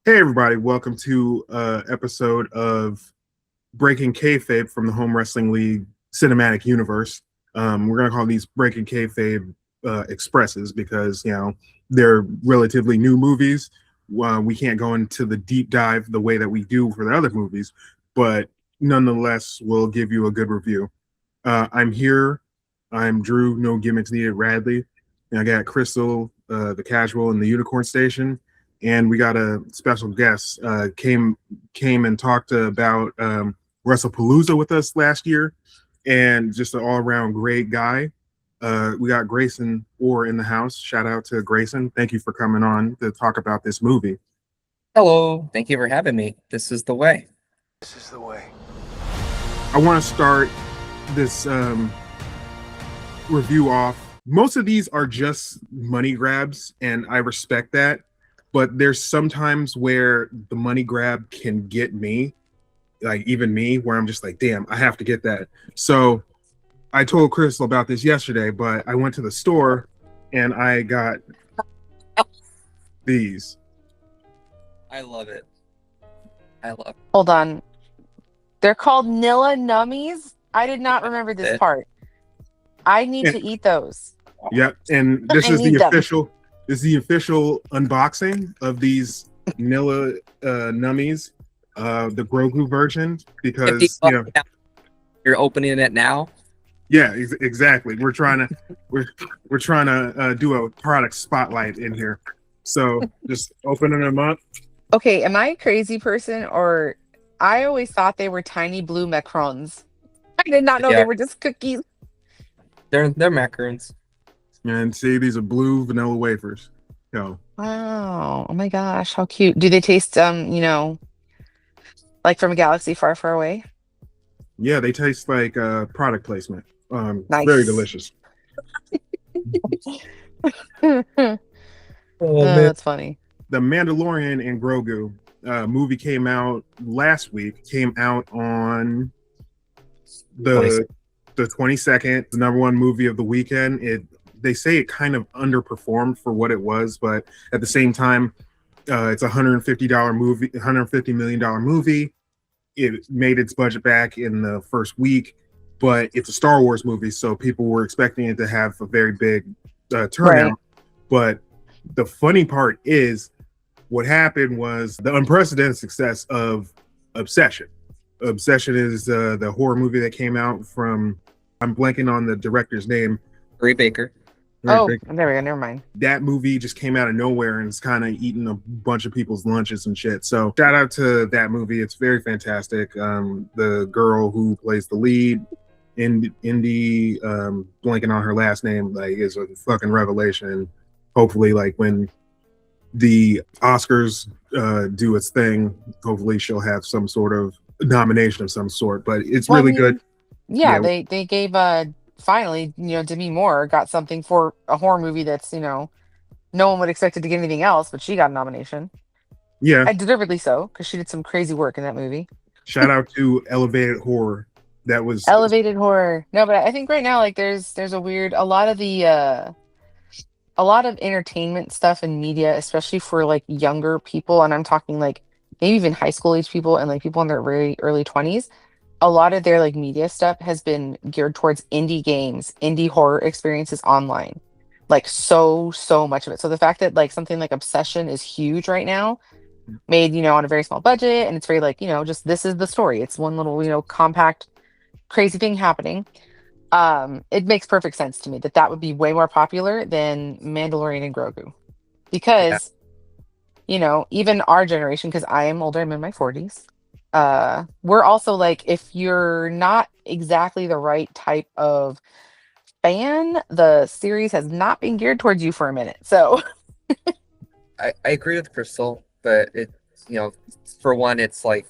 Hey everybody, welcome to episode of Breaking Kayfabe from the Home Wrestling League Cinematic Universe. We're gonna call these Breaking Kayfabe expresses because they're relatively new movies. We can't go into the deep dive the way that we do for the other movies, but nonetheless, we'll give you a good review. I'm here. I'm Drew. No gimmicks needed. Radley, and I got Crystal, the Casual, and the Unicorn Station, and we got a special guest came and talked about WrestlePalooza with us last year, and just an all around great guy. We got Grayson Orr in the house. Shout out to Grayson. Thank you for coming on to talk about this movie. Hello, thank you for having me. This is the way. This is the way. I want to start this review off. Most of these are just money grabs, and I respect that. But there's sometimes where the money grab can get me, like even me, where I'm just like, damn, I have to get that. So I told Crystal about this yesterday, but I went to the store and I got these. I love it. I love it. Hold on. They're called Nilla Nummies. I did not remember this part. I need to eat those. Yep, and this is the official. This is the official unboxing of these Nilla Nummies, the Grogu version, because you're opening it now. Yeah, exactly. We're trying to do a product spotlight in here, so just opening them up. Okay, am I a crazy person, or I always thought they were tiny blue macarons? I did not know they were just cookies. They're macarons. And see, these are blue vanilla wafers. Wow. Oh my gosh, how cute. Do they taste like from a galaxy far, far away? Yeah, they taste like product placement. Nice. Very delicious. That's funny. The Mandalorian and Grogu movie came out last week. Came out on the 22nd, the number one movie of the weekend. They say it kind of underperformed for what it was, but at the same time, it's a $150 million movie. It made its budget back in the first week, but it's a Star Wars movie, so people were expecting it to have a very big turnout. Right. But the funny part is, what happened was the unprecedented success of Obsession. Obsession is the horror movie that came out from, I'm blanking on the director's name. Ray Baker. There we go. Never mind. That movie just came out of nowhere and it's kind of eating a bunch of people's lunches and shit. So shout out to that movie. It's very fantastic. The girl who plays the lead, Indy, blanking on her last name, like, is a fucking revelation. Hopefully, like, when the Oscars do its thing, hopefully she'll have some sort of nomination of some sort. But it's really good. Yeah, they gave finally, Demi Moore got something for a horror movie that's, no one would expect it to get anything else, but she got a nomination. Yeah. And deservedly so, because she did some crazy work in that movie. Shout out to Elevated Horror. That was Elevated Horror. No, but I think right now, like, there's a lot of entertainment stuff in media, especially for like younger people, and I'm talking like maybe even high school age people and like people in their very early 20s. A lot of their like media stuff has been geared towards indie games, indie horror experiences online. Like so much of it. So the fact that like something like Obsession is huge right now, made, on a very small budget, and it's very like, just this is the story. It's one little, compact, crazy thing happening. It makes perfect sense to me that would be way more popular than Mandalorian and Grogu. Because, even our generation, because I am older, I'm in my 40s. We're also like, if you're not exactly the right type of fan, the series has not been geared towards you for a minute. So I agree with Crystal, but it, for one, it's like,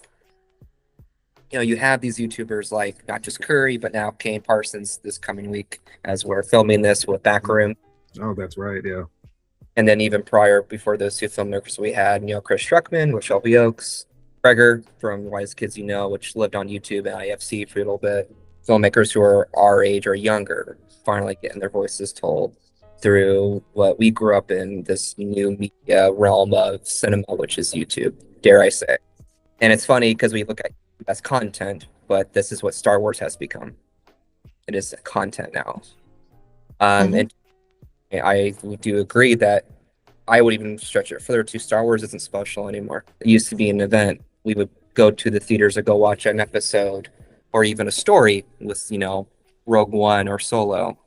you have these YouTubers like not just Curry, but now Kane Parsons this coming week as we're filming this with Backroom. Oh, that's right, yeah. And then even prior, before those two filmmakers, we had, Chris Struckman with Shelby Oaks, Gregor from Wise Kids which lived on YouTube and IFC for a little bit. Filmmakers who are our age or younger finally getting their voices told. through what we grew up in, this new media realm of cinema, which is YouTube, dare I say. And it's funny because we look at it as content, but this is what Star Wars has become. It is content now. And I do agree that I would even stretch it further to Star Wars isn't special anymore. It used to be an event. We would go to the theaters to go watch an episode or even a story with, Rogue One or Solo.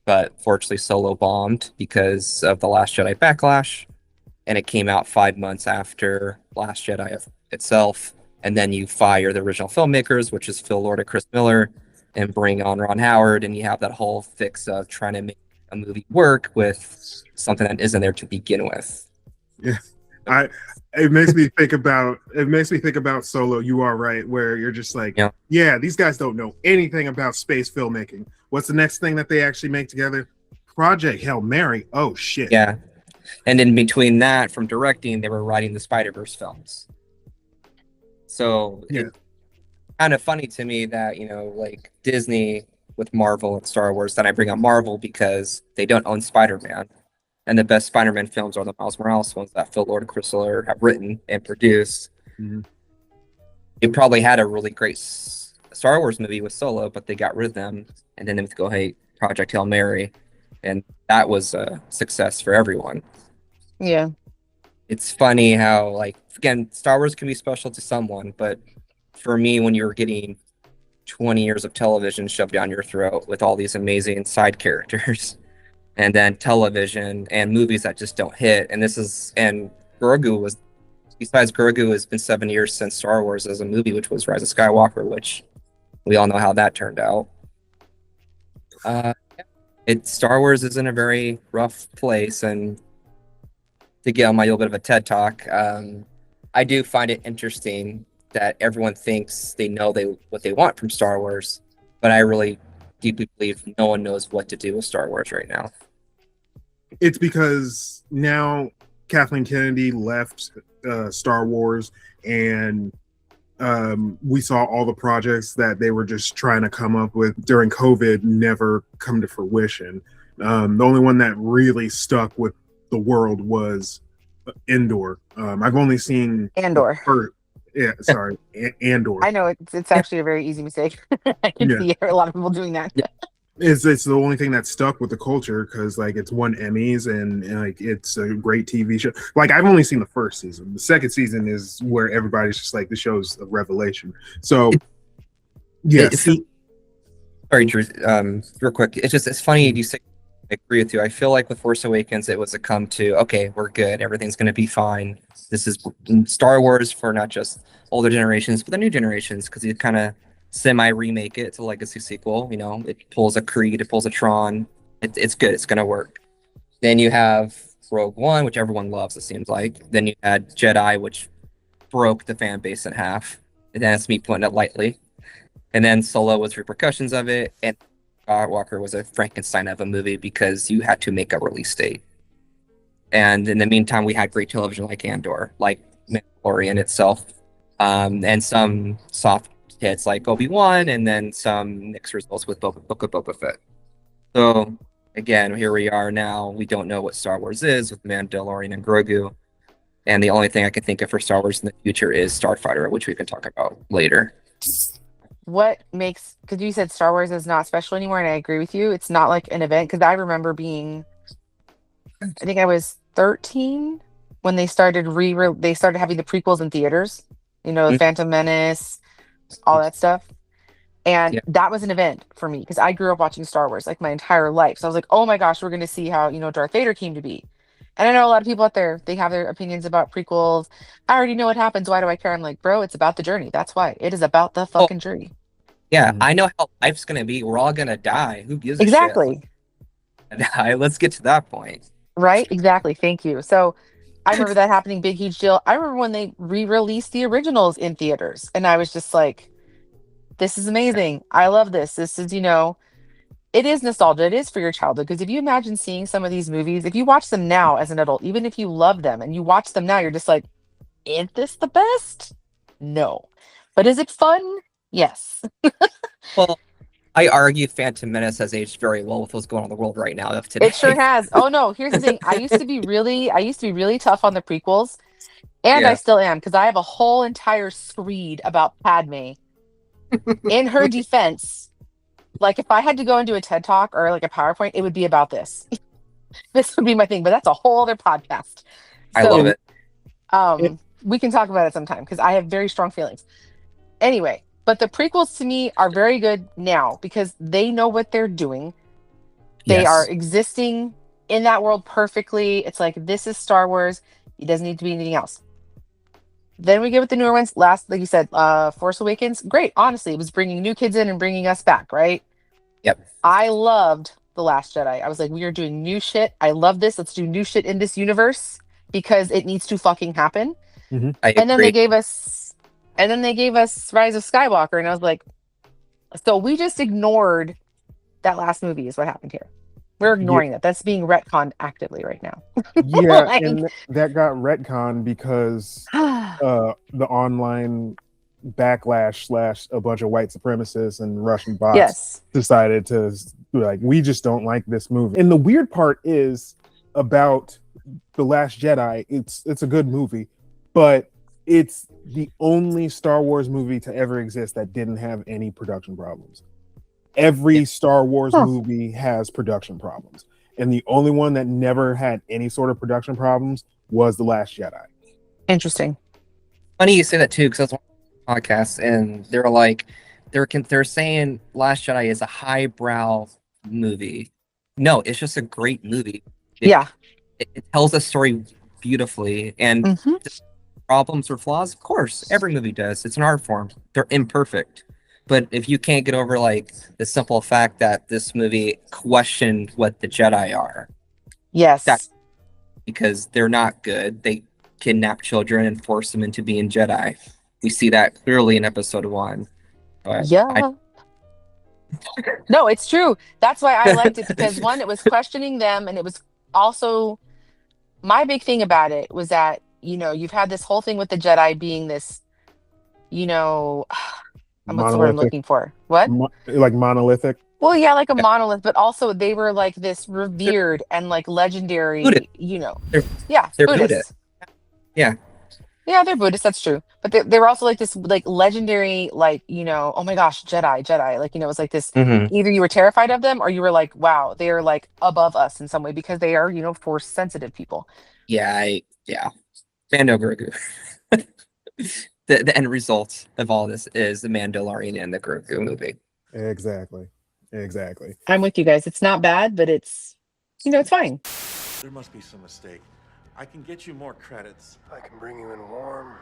But fortunately, Solo bombed because of the Last Jedi backlash, and it came out 5 months after Last Jedi itself. And then you fire the original filmmakers, which is Phil Lord and Chris Miller, and bring on Ron Howard, and you have that whole fix of trying to make a movie work with something that isn't there to begin with. Yeah, it makes me think about Solo. You are right, where you're just like, yeah, these guys don't know anything about space filmmaking. What's the next thing that they actually make together? Project Hail Mary. Oh shit. Yeah, and in between that, from directing, they were writing the Spider-Verse films. So it's kind of funny to me that like Disney with Marvel and Star Wars. Then I bring up Marvel because they don't own Spider-Man. And the best Spider-Man films are the Miles Morales ones that Phil Lord and Chris Miller have written and produced. Mm-hmm. It probably had a really great Star Wars movie with Solo, but they got rid of them. And then they would go, hey, Project Hail Mary. And that was a success for everyone. Yeah. It's funny how, like, again, Star Wars can be special to someone, but for me, when you're getting 20 years of television shoved down your throat with all these amazing side characters, and then television and movies that just don't hit. And besides Grogu, it's been 7 years since Star Wars as a movie, which was Rise of Skywalker, which we all know how that turned out. Star Wars is in a very rough place, and to get on my little bit of a TED talk, I do find it interesting that everyone thinks they know what they want from Star Wars, but I really deeply believe no one knows what to do with Star Wars right now. It's because now Kathleen Kennedy left Star Wars, and we saw all the projects that they were just trying to come up with during COVID never come to fruition. The only one that really stuck with the world was Andor. I've only seen Andor. Andor. I know it's actually a very easy mistake. I can see a lot of people doing that. It's the only thing that stuck with the culture because like it's won Emmys and like it's a great TV show. Like I've only seen the first season. The second season is where everybody's just like the show's a revelation. So sorry, Drew. Real quick, it's funny you say. I agree with you. I feel like with Force Awakens, it was a come to, okay, we're good. Everything's going to be fine. This is Star Wars for not just older generations, but the new generations, because you kind of semi-remake it to a legacy sequel. It pulls a Creed, it pulls a Tron. It's good. It's going to work. Then you have Rogue One, which everyone loves, it seems like. Then you had Jedi, which broke the fan base in half. And that's me putting it lightly. And then Solo was repercussions of it. And Skywalker was a Frankenstein of a movie because you had to make a release date. And in the meantime, we had great television like Andor, like Mandalorian itself, and some soft hits like Obi-Wan, and then some mixed results with Book of Boba Fett. So again, here we are now. We don't know what Star Wars is with Mandalorian and Grogu. And the only thing I can think of for Star Wars in the future is Starfighter, which we can talk about later. Because you said Star Wars is not special anymore, and I agree with you. It's not like an event, because I remember I think I was 13 when they started having the prequels in theaters, the Phantom Menace, all that stuff. And that was an event for me, because I grew up watching Star Wars like my entire life. So I was like, oh my gosh, we're going to see how, Darth Vader came to be. And I know a lot of people out there, they have their opinions about prequels. I already know what happens. Why do I care? I'm like, bro, it's about the journey. That's why. It is about the fucking journey. Yeah, I know how life's going to be. We're all going to die. Who gives a shit? Exactly. Let's get to that point. Right? Exactly. Thank you. So I remember that happening. Big, huge deal. I remember when they re-released the originals in theaters. And I was just like, this is amazing. I love this. This is, it is nostalgia. It is for your childhood. Because if you imagine seeing some of these movies, if you watch them now as an adult, even if you love them and you watch them now, you're just like, is this the best? No. But is it fun? Yes. Well, I argue Phantom Menace has aged very well with what's going on in the world right now of today. It sure has. Oh no, here's the thing. I used to be really tough on the prequels, and I Yeah. still am because I have a whole entire screed about Padme. In her defense, like if I had to go and do a TED Talk or like a PowerPoint, it would be about this. This would be my thing, but that's a whole other podcast. I love So, it. we can talk about it sometime because I have very strong feelings. Anyway, but the prequels to me are very good now because they know what they're doing. They are Yes. existing in that world perfectly. It's like this is Star Wars. It doesn't need to be anything else. Then we get with the newer ones. Last, like you said, Force Awakens. Great. Honestly, it was bringing new kids in and bringing us back, right? Yep. I loved The Last Jedi. I was like, we are doing new shit. I love this. Let's do new shit in this universe because it needs to fucking happen. I And then agree. they gave us Rise of Skywalker, and I was like, so we just ignored that last movie is what happened here. We're Yeah, ignoring that. That's being retconned actively right now. yeah, Like, and that got retconned because the online backlash slash a bunch of white supremacists and Russian bots yes. decided to be like, we just don't like this movie. And the weird part is about The Last Jedi, it's a good movie, but it's the only Star Wars movie to ever exist that didn't have any production problems. Every Star Wars movie has production problems, and the only one that never had any sort of production problems was The Last Jedi. Interesting. Funny you say that too, because I was watching podcasts and they're like, they're saying Last Jedi is a highbrow movie. No, it's just a great movie. Yeah. It tells a story beautifully, and Mhm. problems or flaws, of course, every movie does. It's an art form. They're imperfect. But if you can't get over like the simple fact that this movie questioned what the Jedi are, Yes. because they're not good. They kidnap children and force them into being Jedi. We see that clearly in episode 1. But Yeah. No, it's true. That's why I liked it because one, it was questioning them, and it was also my big thing about it was that, you've had this whole thing with the Jedi being this, you know, what's the word I'm Monolithic, looking for? What? like monolithic. Well, yeah, like a monolith, but also they were like this they're revered and like Buddhist. legendary, They're, yeah, they're Buddhists. Buddhist. Yeah. Yeah, they're Buddhists, that's true. But they were also like this like legendary, like, oh my gosh, Jedi. Like, it was like this Mm-hmm. either you were terrified of them or you were like, wow, they're like above us in some way because they are, force sensitive people. Yeah. Mando Grogu. The end result of all this is the Mandalorian and the Grogu movie. Exactly. I'm with you guys. It's not bad, but it's fine. There must be some mistake. I can get you more credits. I can bring you in warm,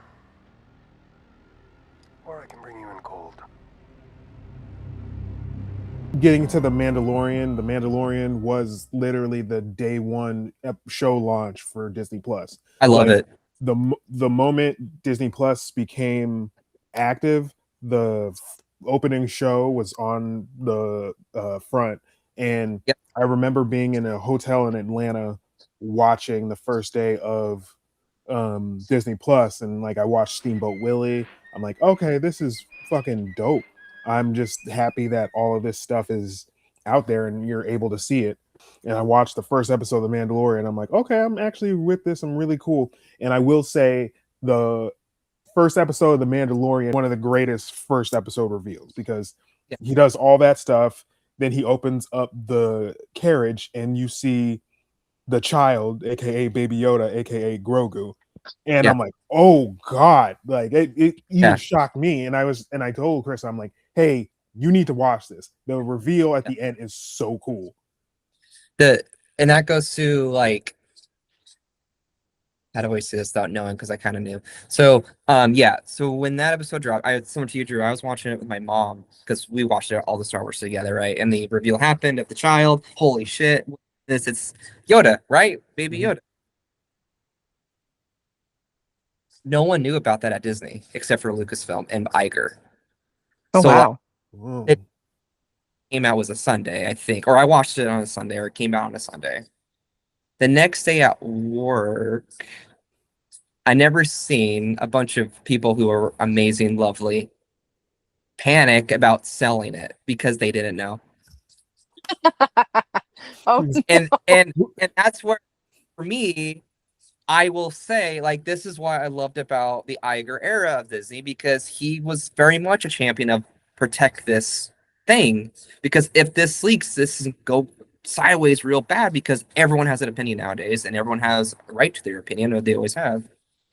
or I can bring you in cold. Getting to the Mandalorian was literally the day one show launch for Disney Plus. I love it. The moment Disney Plus became active, the opening show was on the front, and Yep. I remember being in a hotel in Atlanta watching the first day of Disney Plus, and like I watched Steamboat Willie. I'm like, okay, this is fucking dope. I'm just happy that all of this stuff is out there and you're able to see it. And I watched the first episode of The Mandalorian. I'm like, okay, I'm actually with this. I'm really cool. And I will say the first episode of The Mandalorian, one of the greatest first episode reveals because he does all that stuff. Then he opens up the carriage and you see the child, aka Baby Yoda, aka Grogu. And I'm like, oh God, like it even shocked me. And I told Chris, I'm like, hey, you need to watch this. The reveal at the end is so cool. And that goes to like, how do I say this without knowing? Because I kind of knew. So, So when that episode dropped, I had someone to you, Drew. I was watching it with my mom because we watched all the Star Wars together, right? And the reveal happened of the child. Holy shit! It's Yoda, right? Baby Yoda. No one knew about that at Disney except for Lucasfilm and Iger. Oh, so wow. It came out was a Sunday, I think, or I watched it on a Sunday, or it came out on a Sunday. The next day at work, I never seen a bunch of people who are amazing, lovely, panic about selling it because they didn't know. Oh, And that's where, for me, I will say, like, this is what I loved about the Iger era of Disney, because he was very much a champion of protect this thing. Because if this leaks, this is go sideways real bad, because everyone has an opinion nowadays and everyone has a right to their opinion, or they always have.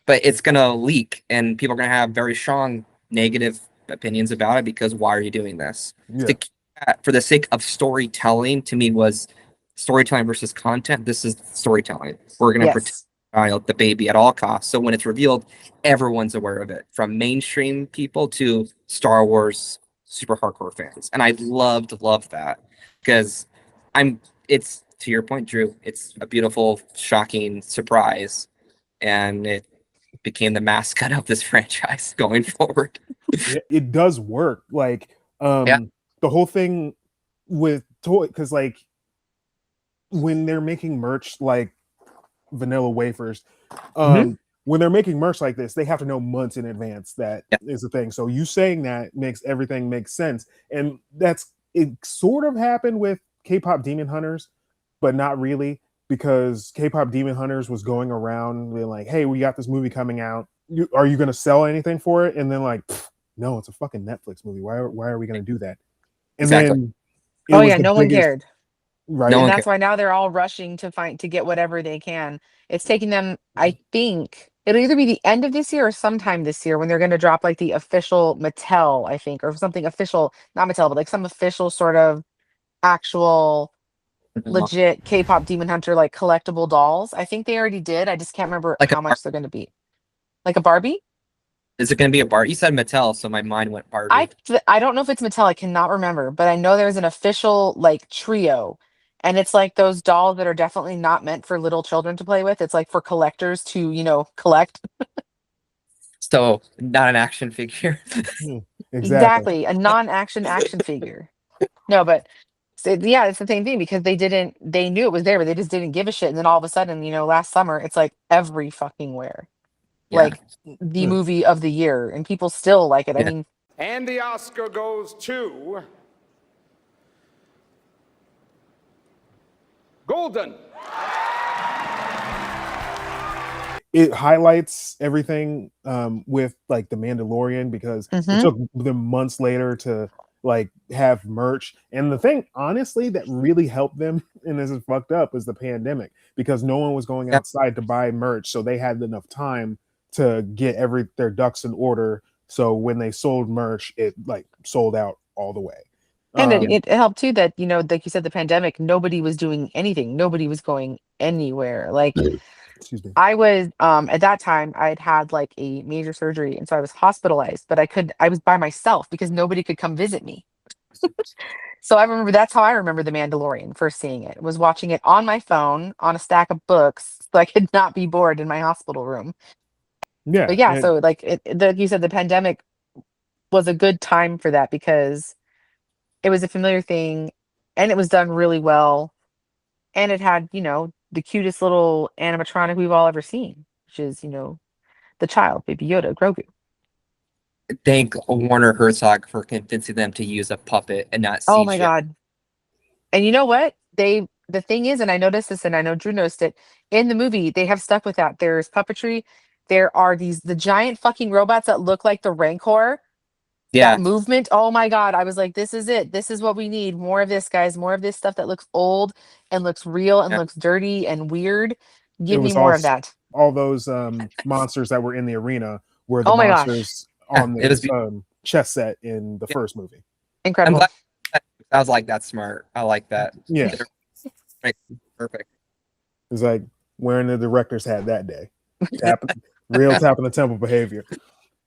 But it's gonna leak and people are gonna have very strong negative opinions about it, because why are you doing this? Yeah. To keep that, for the sake of storytelling, to me, was storytelling versus content. This is storytelling. We're gonna protect yes. the baby at all costs. So when it's revealed, everyone's aware of it, from mainstream people to Star Wars super hardcore fans. And I loved that, because it's, to your point, Drew, it's a beautiful, shocking surprise, and it became the mascot of this franchise going forward. It does work. Like, Yeah. the whole thing with toy, because like when they're making merch like vanilla wafers, Mhm. when they're making merch like this, they have to know months in advance that Yeah. is the thing. So you saying that makes everything make sense. And that's it sort of happened with K-pop Demon Hunters, but not really, because K-pop Demon Hunters was going around being like, hey, we got this movie coming out. Are you gonna sell anything for it? And then like, no, it's a fucking Netflix movie. Why are we gonna do that? And Exactly. then it Oh was yeah, the no one biggest, cared. right? No And one that's cares. why now they're all rushing to get whatever they can. It's taking them, I think it'll either be the end of this year or sometime this year when they're going to drop like the official Mattel, I think, or something official, not Mattel, but like some official sort of actual legit K-pop Demon Hunter like collectible dolls. I think they already did. I just can't remember Like a how much they're going to be. Like a Barbie? Is it going to be a bar? You said Mattel, so my mind went Barbie. I don't know if it's Mattel. I cannot remember, but I know there's an official like trio, and it's like those dolls that are definitely not meant for little children to play with. It's like for collectors to, collect. So not an action figure. Exactly. Exactly, a non-action action figure. No, but yeah, it's the same thing because they knew it was there, but they just didn't give a shit. And then all of a sudden, last summer, it's like every fucking where, Yeah. like the movie of the year, and people still like it. I Yeah. mean, And the Oscar goes to Golden. It highlights everything with like the Mandalorian, because it took them months later to like have merch. And the thing, honestly, that really helped them, and this is fucked up, is the pandemic, because no one was going outside to buy merch, so they had enough time to get their ducks in order. So when they sold merch, it like sold out all the way. and it helped too that, like you said, the pandemic, nobody was doing anything. Nobody was going anywhere. Like Excuse me. I was at that time I'd had like a major surgery, and so I was hospitalized, but I was by myself because nobody could come visit me. So I remember that's how I remember The Mandalorian first seeing it. Was watching it on my phone on a stack of books so I could not be bored in my hospital room. Yeah. But yeah, so like like you said, the pandemic was a good time for that because it was a familiar thing and it was done really well. And it had, the cutest little animatronic we've all ever seen, which is, the child, Baby Yoda, Grogu. Thank Warner Herzog for convincing them to use a puppet and not Oh my CGI. God. And you know what? The thing is, and I noticed this and I know Drew noticed it, in the movie, they have stuck with that. There's puppetry. There are the giant fucking robots that look like the Rancor. Yeah. That movement, oh my God. I was like, this is it. This is what we need. More of this, guys. More of this stuff that looks old and looks real and Yeah. looks dirty and weird. It Give me was more of that. all those monsters that were in the arena were the Oh my gosh. monsters on it was the chess set in the first movie. I'm Incredible. glad I was like, that's smart. I like that. Yeah. Perfect. It's like wearing the director's hat that day. Real tap in the temple behavior.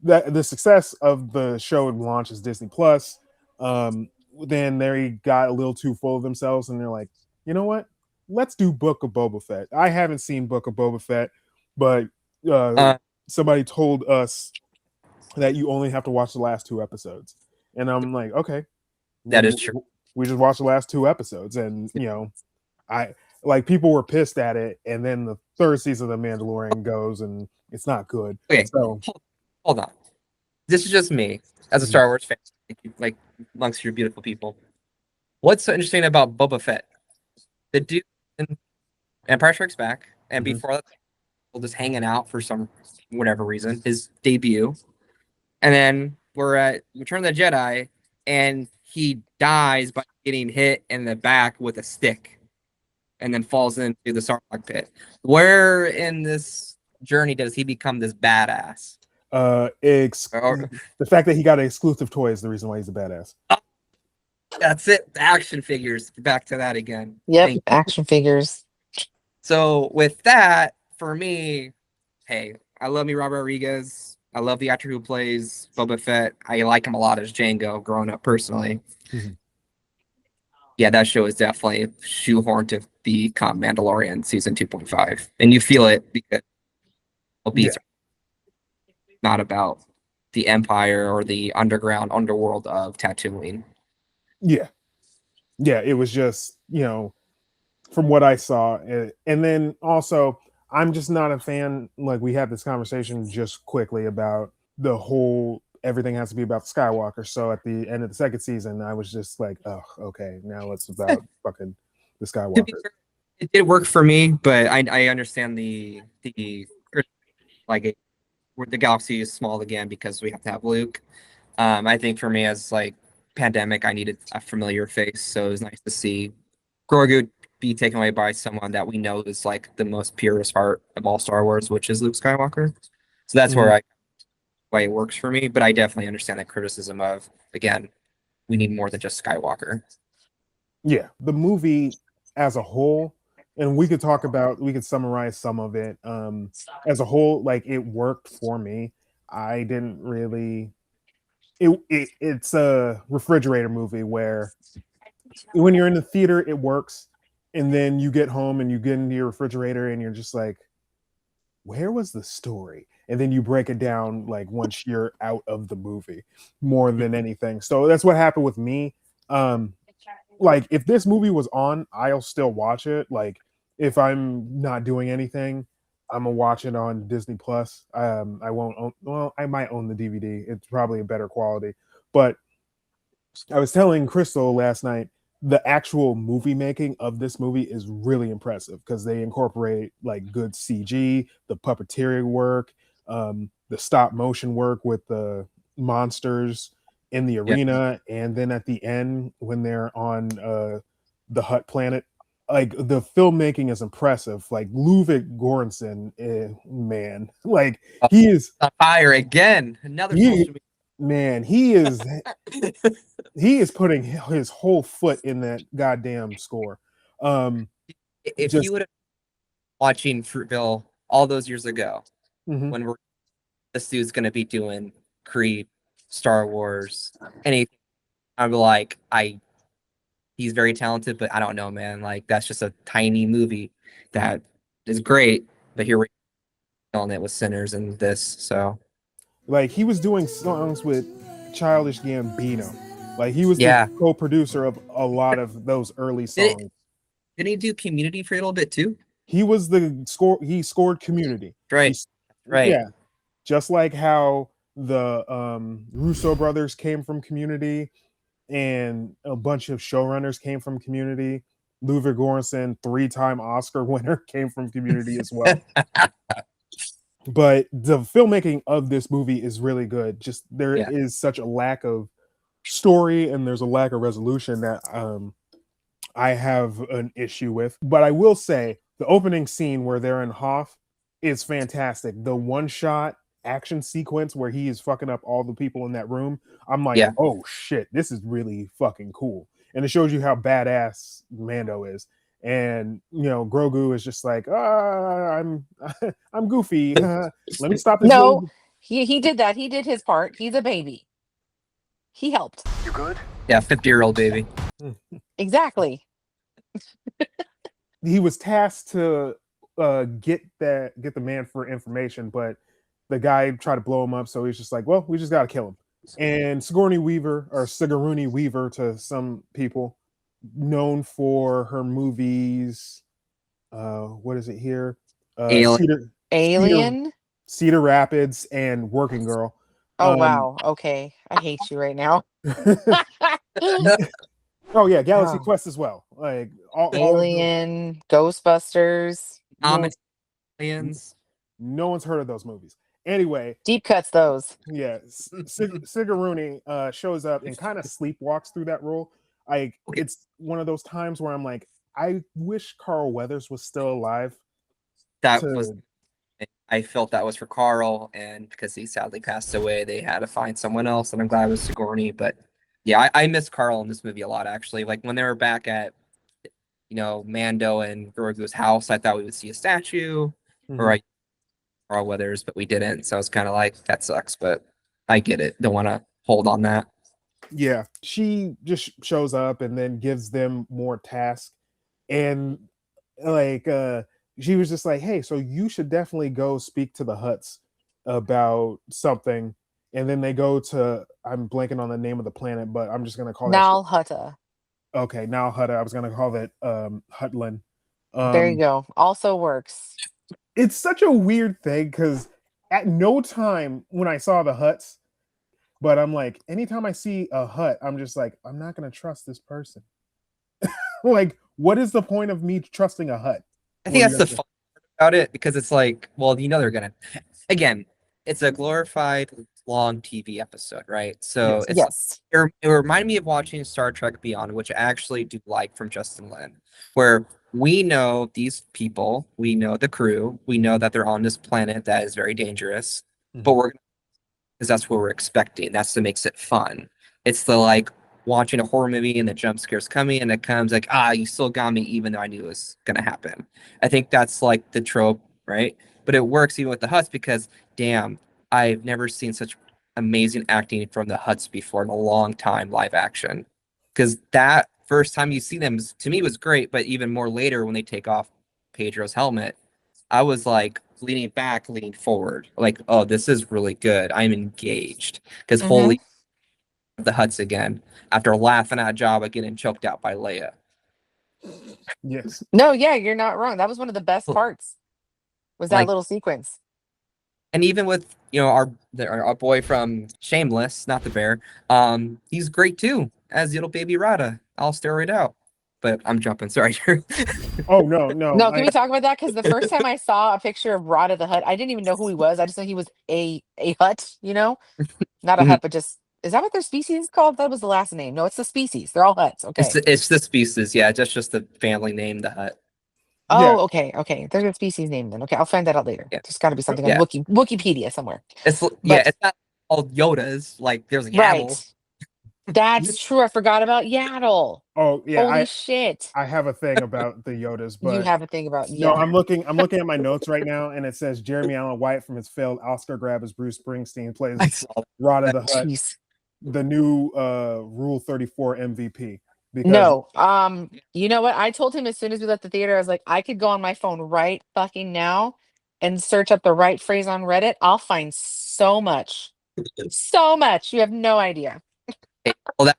The success of the show and launch is Disney Plus. Then they got a little too full of themselves, and they're like, you know what? Let's do Book of Boba Fett. I haven't seen Book of Boba Fett, but somebody told us that you only have to watch the last 2 episodes, and I'm like, okay, That is true. We just watched the last 2 episodes, and I like people were pissed at it, and then the 3rd season of The Mandalorian goes, and it's not good. Okay. So Hold on. This is just me. as a Star Wars fan, like amongst your beautiful people. What's so interesting about Boba Fett? The dude in Empire Strikes Back, and before that, just hanging out for some whatever reason, his debut, and then we're at Return of the Jedi, and he dies by getting hit in the back with a stick, and then falls into the Sarlacc pit. Where in this journey does he become this badass? The fact that he got an exclusive toy is the reason why he's a badass. That's it. The action figures. Back to that again. Yep, action figures. So with that, for me, hey, I love me Robert Rodriguez. I love the actor who plays Boba Fett. I like him a lot as Django growing up personally. Yeah, that show is definitely shoehorned to become Mandalorian season 2.5. And you feel it because beats are not about the Empire or the underworld of Tatooine. Yeah, it was just, from what I saw. And then also, I'm just not a fan. Like, we had this conversation just quickly about the whole everything has to be about Skywalker. So at the end of the second season, I was just like, oh, okay, now it's about fucking the Skywalker. It did work for me, but I understand the like where the galaxy is small again because we have to have Luke. I think for me as like pandemic, I needed a familiar face, so it was nice to see Grogu be taken away by someone that we know is like the most purest heart of all Star Wars, which is Luke Skywalker. So that's why it works for me. But I definitely understand that criticism of, again, we need more than just Skywalker. Yeah, the movie as a whole, and we could summarize some of it. As a whole, like, it worked for me. I didn't really. It's a refrigerator movie where when you're in the theater, it works. And then you get home and you get into your refrigerator and you're just like, where was the story? And then you break it down like once you're out of the movie more than anything. So that's what happened with me. Like, if this movie was on, I'll still watch it. Like, if I'm not doing anything, I'm gonna watch it on Disney Plus. I won't own, well, I might own the DVD. It's probably a better quality. But I was telling Crystal last night, the actual movie making of this movie is really impressive because they incorporate like good CG, the puppeteering work, the stop motion work with the monsters in the arena, and then at the end when they're on the Hut planet, like, the filmmaking is impressive. Like, Ludwig Göransson, man, like, he is on fire again. Another man, he is putting his whole foot in that goddamn score. If you would have watching Fruitville all those years ago, when this dude's gonna be doing Creed, Star Wars, anything, I'm like, he's very talented, but I don't know, man. Like, that's just a tiny movie that is great, but here we're killing it with Sinners and this. So, like, he was doing songs with Childish Gambino. Like, he was the co-producer of a lot of those early songs. Didn't he do Community for a little bit too? He was the score. He scored Community. Right. Yeah. Just like how the Russo brothers came from Community, and a bunch of showrunners came from Community. Ludwig Göransson, 3-time Oscar winner, came from Community as well. But the filmmaking of this movie is really good. Just there is such a lack of story and there's a lack of resolution that I have an issue with. But I will say the opening scene where they're in Hoth is fantastic. The one-shot action sequence where he is fucking up all the people in that room, I'm like, oh shit, this is really fucking cool. And it shows you how badass Mando is. And Grogu is just like, I'm goofy. Let me stop this. No, he did that. He did his part. He's a baby. He helped. You good? Yeah, 50-year-old baby. Exactly. He was tasked to get the man for information, but the guy tried to blow him up, so he's just like, well, we just gotta kill him. And Sigourney Weaver, or Sigourney Weaver to some people, known for her movies, what is it here? Alien, Cedar Rapids, and Working Girl. Oh wow. Okay. I hate you right now. Oh yeah, Galaxy Oh. Quest as well. Like all of the Alien, Ghostbusters, no, Aliens. no one's heard of those movies. Anyway, deep cuts those. yeah, Sigourney shows up and kind of sleepwalks through that role. Like Okay. it's one of those times where I'm like, I wish Carl Weathers was still alive. That was I felt that was for Carl, and because he sadly passed away, they had to find someone else, and I'm glad it was Sigourney. But yeah, I miss Carl in this movie a lot, actually. Like when they were back at, Mando and Grogu's house, I thought we would see a statue or Carl Weathers, but we didn't. So I was kind of like, that sucks, but I get it. Don't want to hold on that. Yeah, she just shows up and then gives them more tasks, and like she was just like, hey, so you should definitely go speak to the Hutts about something. And then they go to, I'm blanking on the name of the planet, but I'm just gonna call that Nal Hutta. okay, now Hutta. I was gonna call that Hutlin. There you go. Also works. It's such a weird thing because at no time when I saw the Hutts, but I'm like, anytime I see a Hutt, I'm just like, I'm not gonna trust this person. Like, what is the point of me trusting a Hutt? I think that's the fun part about it, because it's like, well, they're gonna, again, it's a glorified long TV episode, right? So it's Yes. it reminded me of watching Star Trek Beyond, which I actually do like, from Justin Lin, where we know these people, we know the crew, we know that they're on this planet that is very dangerous, but because that's what we're expecting. That's what makes it fun. It's the like watching a horror movie and the jump scare's coming and it comes like, you still got me even though I knew it was gonna happen. I think that's like the trope, right? But it works even with the Hutts because damn, I've never seen such amazing acting from the Hutts before in a long time, live action. Because that first time you see them, to me, was great, but even more later when they take off Pedro's helmet, I was like leaning back, leaning forward, like, oh, this is really good. I'm engaged. Because holy, the Hutts again, after laughing at Jabba getting choked out by Leia. Yes. No, yeah, you're not wrong. That was one of the best parts. Was that Like, little sequence. and even with our boy from Shameless, not the bear, he's great too as little baby Rada, all steroid out. But I'm jumping. Sorry. Oh no, no. No, can we talk about that? Because the first time I saw a picture of Rod of the Hut, I didn't even know who he was. I just know he was a hut, not a Mhm. hut, but just is that what their species is called? That was the last name. No, it's the species. They're all huts. Okay. It's the species, yeah. Just the family name, the Hut. Yeah. Oh, okay. There's a species name then. Okay, I'll find that out later. Yeah. There's got to be something on Yeah. Wikipedia somewhere. It's But it's not all Yodas. Like there's right, Yaddle. that's true. I forgot about Yaddle. Oh yeah. Holy shit! I have a thing about the Yodas, You but have a thing about no, yeah. I'm looking at my notes right now, and it says Jeremy Allen White from his failed Oscar grab as Bruce Springsteen plays I saw that. Rod of the Hut, Jeez. the new Rule 34 MVP. Because No, you know what? I told him as soon as we left the theater, I was like, I could go on my phone right fucking now and search up the right phrase on Reddit. I'll find so much. So much. You have no idea. Well, that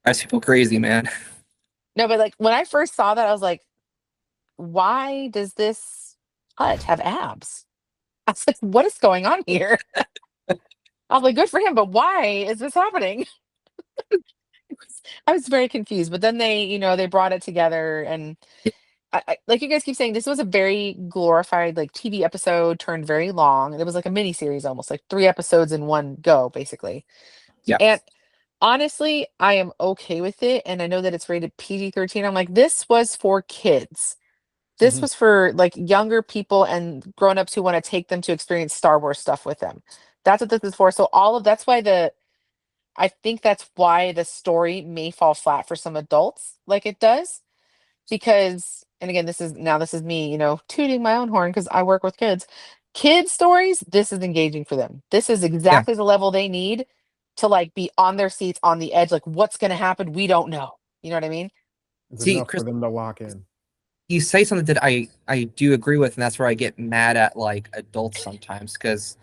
drives people crazy, man. No, but like when I first saw that, I was like, why does this hut have abs? I was like, what is going on here? I was like, good for him, but why is this happening? I was very confused, but then they brought it together, and like you guys keep saying, this was a very glorified like TV episode turned very long, and it was like a mini series, almost like 3 episodes in one go, basically. Yeah. And honestly, I am okay with it, and I know that it's rated PG-13. I'm like, this was for kids. This was for like younger people and grown-ups who want to take them to experience Star Wars stuff with them. That's what this is for. So I think that's why the story may fall flat for some adults like it does. Because, and again, this is me, tooting my own horn because I work with kids. Kids stories, this is engaging for them. This is exactly the level they need to like be on their seats on the edge. Like, what's going to happen? We don't know. You know what I mean? it's See, enough Chris, for them to lock in. you say something that I do agree with, and that's where I get mad at like adults sometimes, because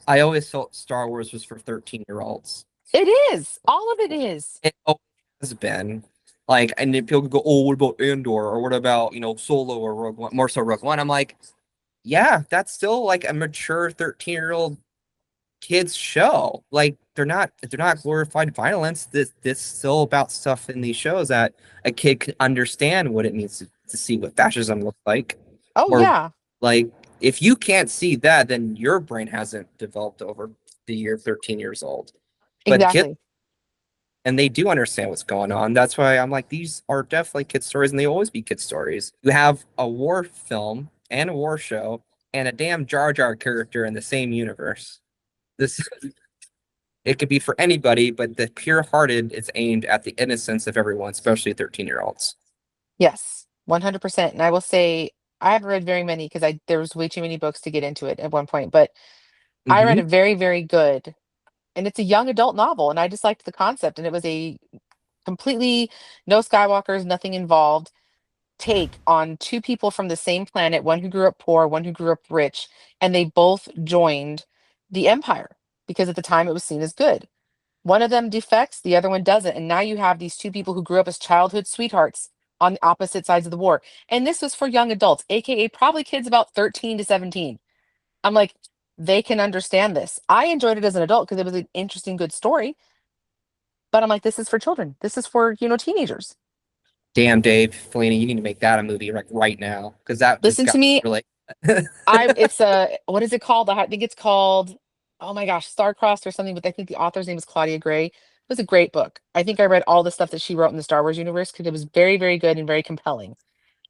I always felt Star Wars was for 13-year-olds. It is. All of it is. It always has been. Like, and then people go, oh, what about Andor, or what about Solo or Rogue One, more so Rogue One. I'm like, yeah, that's still like a mature 13-year-old kids show. Like they're not glorified violence. This still about stuff in these shows that a kid can understand what it means to see what fascism looks like. Oh Or yeah, like if you can't see that, then your brain hasn't developed over the year 13 years old. But kids, exactly. and they do understand what's going on. That's why I'm like, these are definitely kid stories, and they always be kid stories. You have a war film and a war show and a damn Jar Jar character in the same universe. This it could be for anybody, but the pure-hearted is aimed at the innocence of everyone, especially 13-year-olds. Yes, 100%. And I will say I haven't read very many because I there was way too many books to get into it at one point, but I read Mm-hmm. a very, very good, and it's a young adult novel, and I just liked the concept, and it was a completely no Skywalkers, nothing involved take on two people from the same planet, one who grew up poor, one who grew up rich, and they both joined the Empire because at the time it was seen as good. One of them defects, the other one doesn't. And now you have these two people who grew up as childhood sweethearts on the opposite sides of the war. And this was for young adults, AKA probably kids about 13 to 17. I'm like, they can understand this. I enjoyed it as an adult because it was an interesting, good story. But I'm like, this is for children. This is for, teenagers. Damn, Dave Filoni, you need to make that a movie right now because that just Listen got to me. really. It's what is it called? I think it's called, oh my gosh, Starcrossed or something, but I think the author's name is Claudia Gray. It was a great book. I think I read all the stuff that she wrote in the Star Wars universe because it was very, very good and very compelling.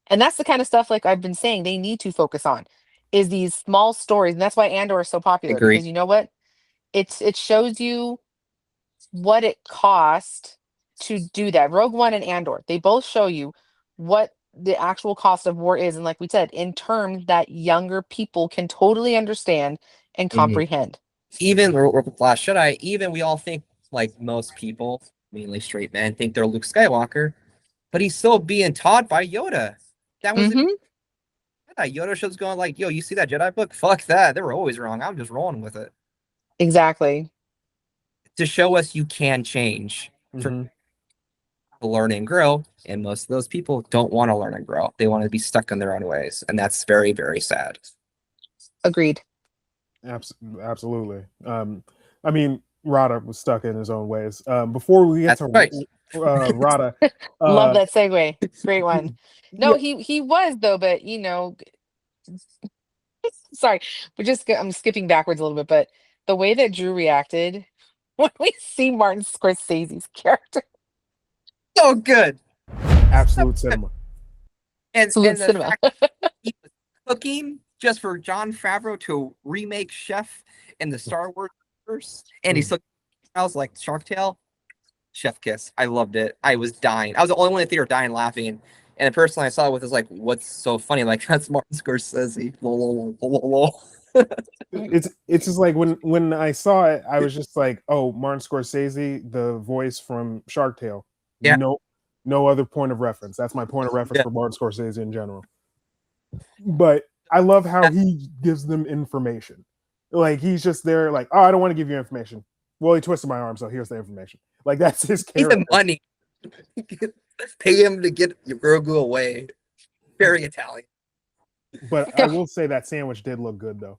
And that's the kind of stuff, like I've been saying, they need to focus on is these small stories. And that's why Andor is so popular Agree. because you know what? It shows you what it cost to do that. Rogue One and Andor, they both show you what the actual cost of war is. And like we said, in terms that younger people can totally understand and Mhm. comprehend. Even Last Jedi, even we all think like most people, mainly straight men, think they're Luke Skywalker, but he's still being taught by Yoda. That was Hmm. Yoda show's going like, yo, you see that Jedi book? Fuck that. They were always wrong. I'm just rolling with it. Exactly. To show us you can change for Mm-hmm. to learn and grow. And most of those people don't want to learn and grow. They want to be stuck in their own ways. And that's very, very sad. Agreed. Absolutely. I mean, Rada was stuck in his own ways. Before we get That's to right. Rada, Love that segue. Great one. No, yeah, he was though, but sorry, I'm skipping backwards a little bit, but the way that Drew reacted when we see Martin Scorsese's character, So good. absolute cinema. And absolute the cinema. fact he was cooking just for Jon Favreau to remake Chef in the Star Wars universe, and he still I was like Shark Tale, Chef Kiss. I loved it. I was dying. I was the only one in the theater dying laughing. And the person I saw it with is like, "What's so funny?" Like that's Martin Scorsese. Lol, lol, lol, lol, lol. It's just like when I saw it, I was just like, oh, Martin Scorsese, the voice from Shark Tale. Yeah. No other point of reference. That's my point of reference Yeah. for Martin Scorsese in general. But I love how he gives them information. Like he's just there, like, oh, I don't want to give you information. Well, he twisted my arm, so here's the information. Like that's his He's character. the money. Pay him to get your Grogu away. Very Italian. But I will say that sandwich did look good though.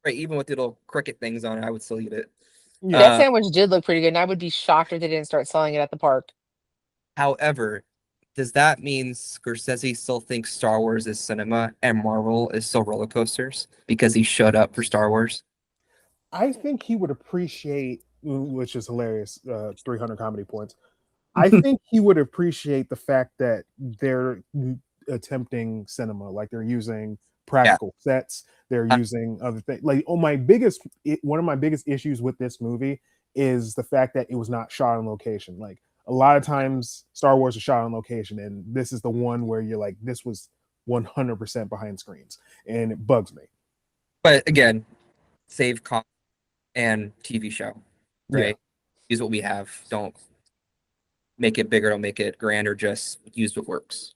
Right, even with the little cricket things on it, I would still eat it. Yeah. That sandwich did look pretty good, and I would be shocked if they didn't start selling it at the park. However, does that mean Scorsese still thinks Star Wars is cinema and Marvel is still roller coasters because he showed up for Star Wars? I think he would appreciate, which is hilarious, 300 comedy points. I think he would appreciate the fact that they're attempting cinema, like they're using practical sets, they're using other things. Like, one of my biggest issues with this movie is the fact that it was not shot on location. Like a lot of times, Star Wars is shot on location, and this is the one where you're like, this was 100% behind screens, and it bugs me. But again, save cost and TV show, right? Yeah. Use what we have. Don't make it bigger. Don't make it grander. Just use what works.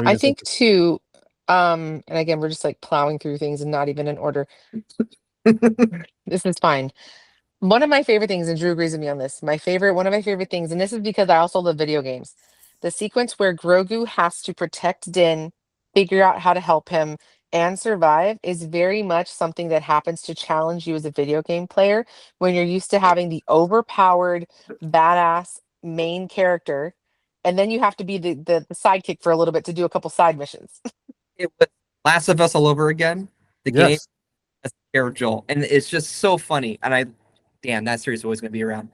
I think too, and again, we're just like plowing through things and not even in order. This is fine. One of my favorite things, and Drew agrees with me on this, one of my favorite things, and this is because I also love video games. The sequence where Grogu has to protect Din, figure out how to help him, and survive is very much something that happens to challenge you as a video game player when you're used to having the overpowered, badass main character, and then you have to be the sidekick for a little bit to do a couple side missions. It was Last of Us all over again. The game Yes. as Garrett Joel, and it's just so funny. And damn, that series is always going to be around.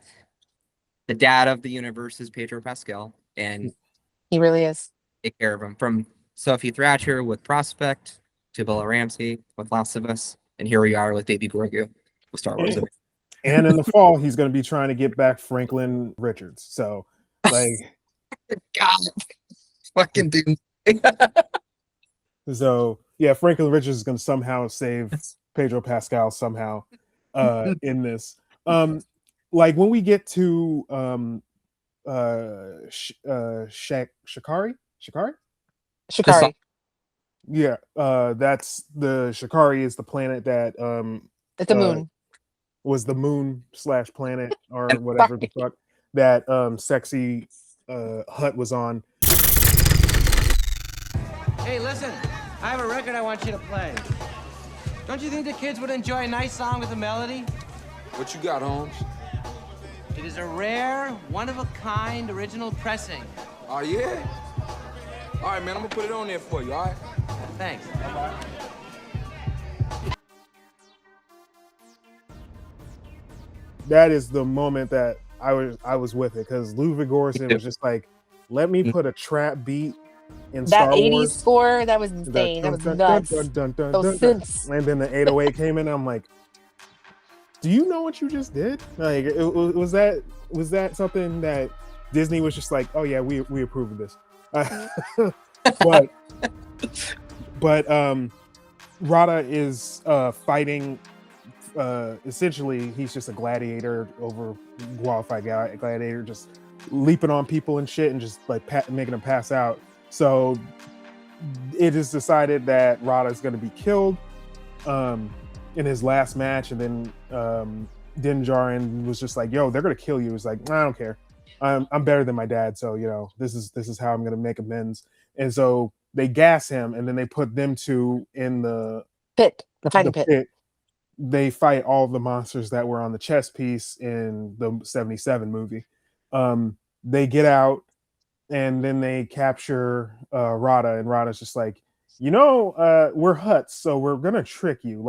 The dad of the universe is Pedro Pascal, and He really is. take care of him. From Sophie Thrasher with Prospect to Bella Ramsey with Last of Us, and here we are with Baby Grogu with Star Wars. And in the fall, he's going to be trying to get back Franklin Richards. So, like, God, fucking dude. so yeah, Franklin Richards is going to somehow save Pedro Pascal somehow in this. Like when we get to Shikari? Shikari. Yeah, that's the Shikari is the planet that It's a moon. was the moon / planet or whatever the fuck that sexy Hut was on. Hey, listen, I have a record I want you to play. Don't you think the kids would enjoy a nice song with a melody? What you got, Holmes? It is a rare, one-of-a-kind original pressing. Oh, yeah? All right, man, I'm gonna put it on there for you, all right? Thanks. That is the moment that I was with it because Ludwig Göransson was just like, let me put a trap beat in That Star 80s Wars. score, that was insane. That was nuts. Those synths. And then the 808 came in. I'm like, do you know what you just did? Like, was that something that Disney was just like, oh yeah, we approve of this. but Rada is fighting. Essentially, he's just a gladiator, overqualified gladiator, just leaping on people and shit, and just like making them pass out. So it is decided that Rada is going to be killed in his last match, and then Din Djarin was just like, "Yo, they're going to kill you." He's like, "I don't care. I'm better than my dad, so you know this is how I'm going to make amends." And so they gas him, and then they put them two in the pit, the fighting pit. They fight all the monsters that were on the chess piece in the 77 movie. They get out and then they capture Rada, and Rada's just like, we're Huts, so we're gonna trick you.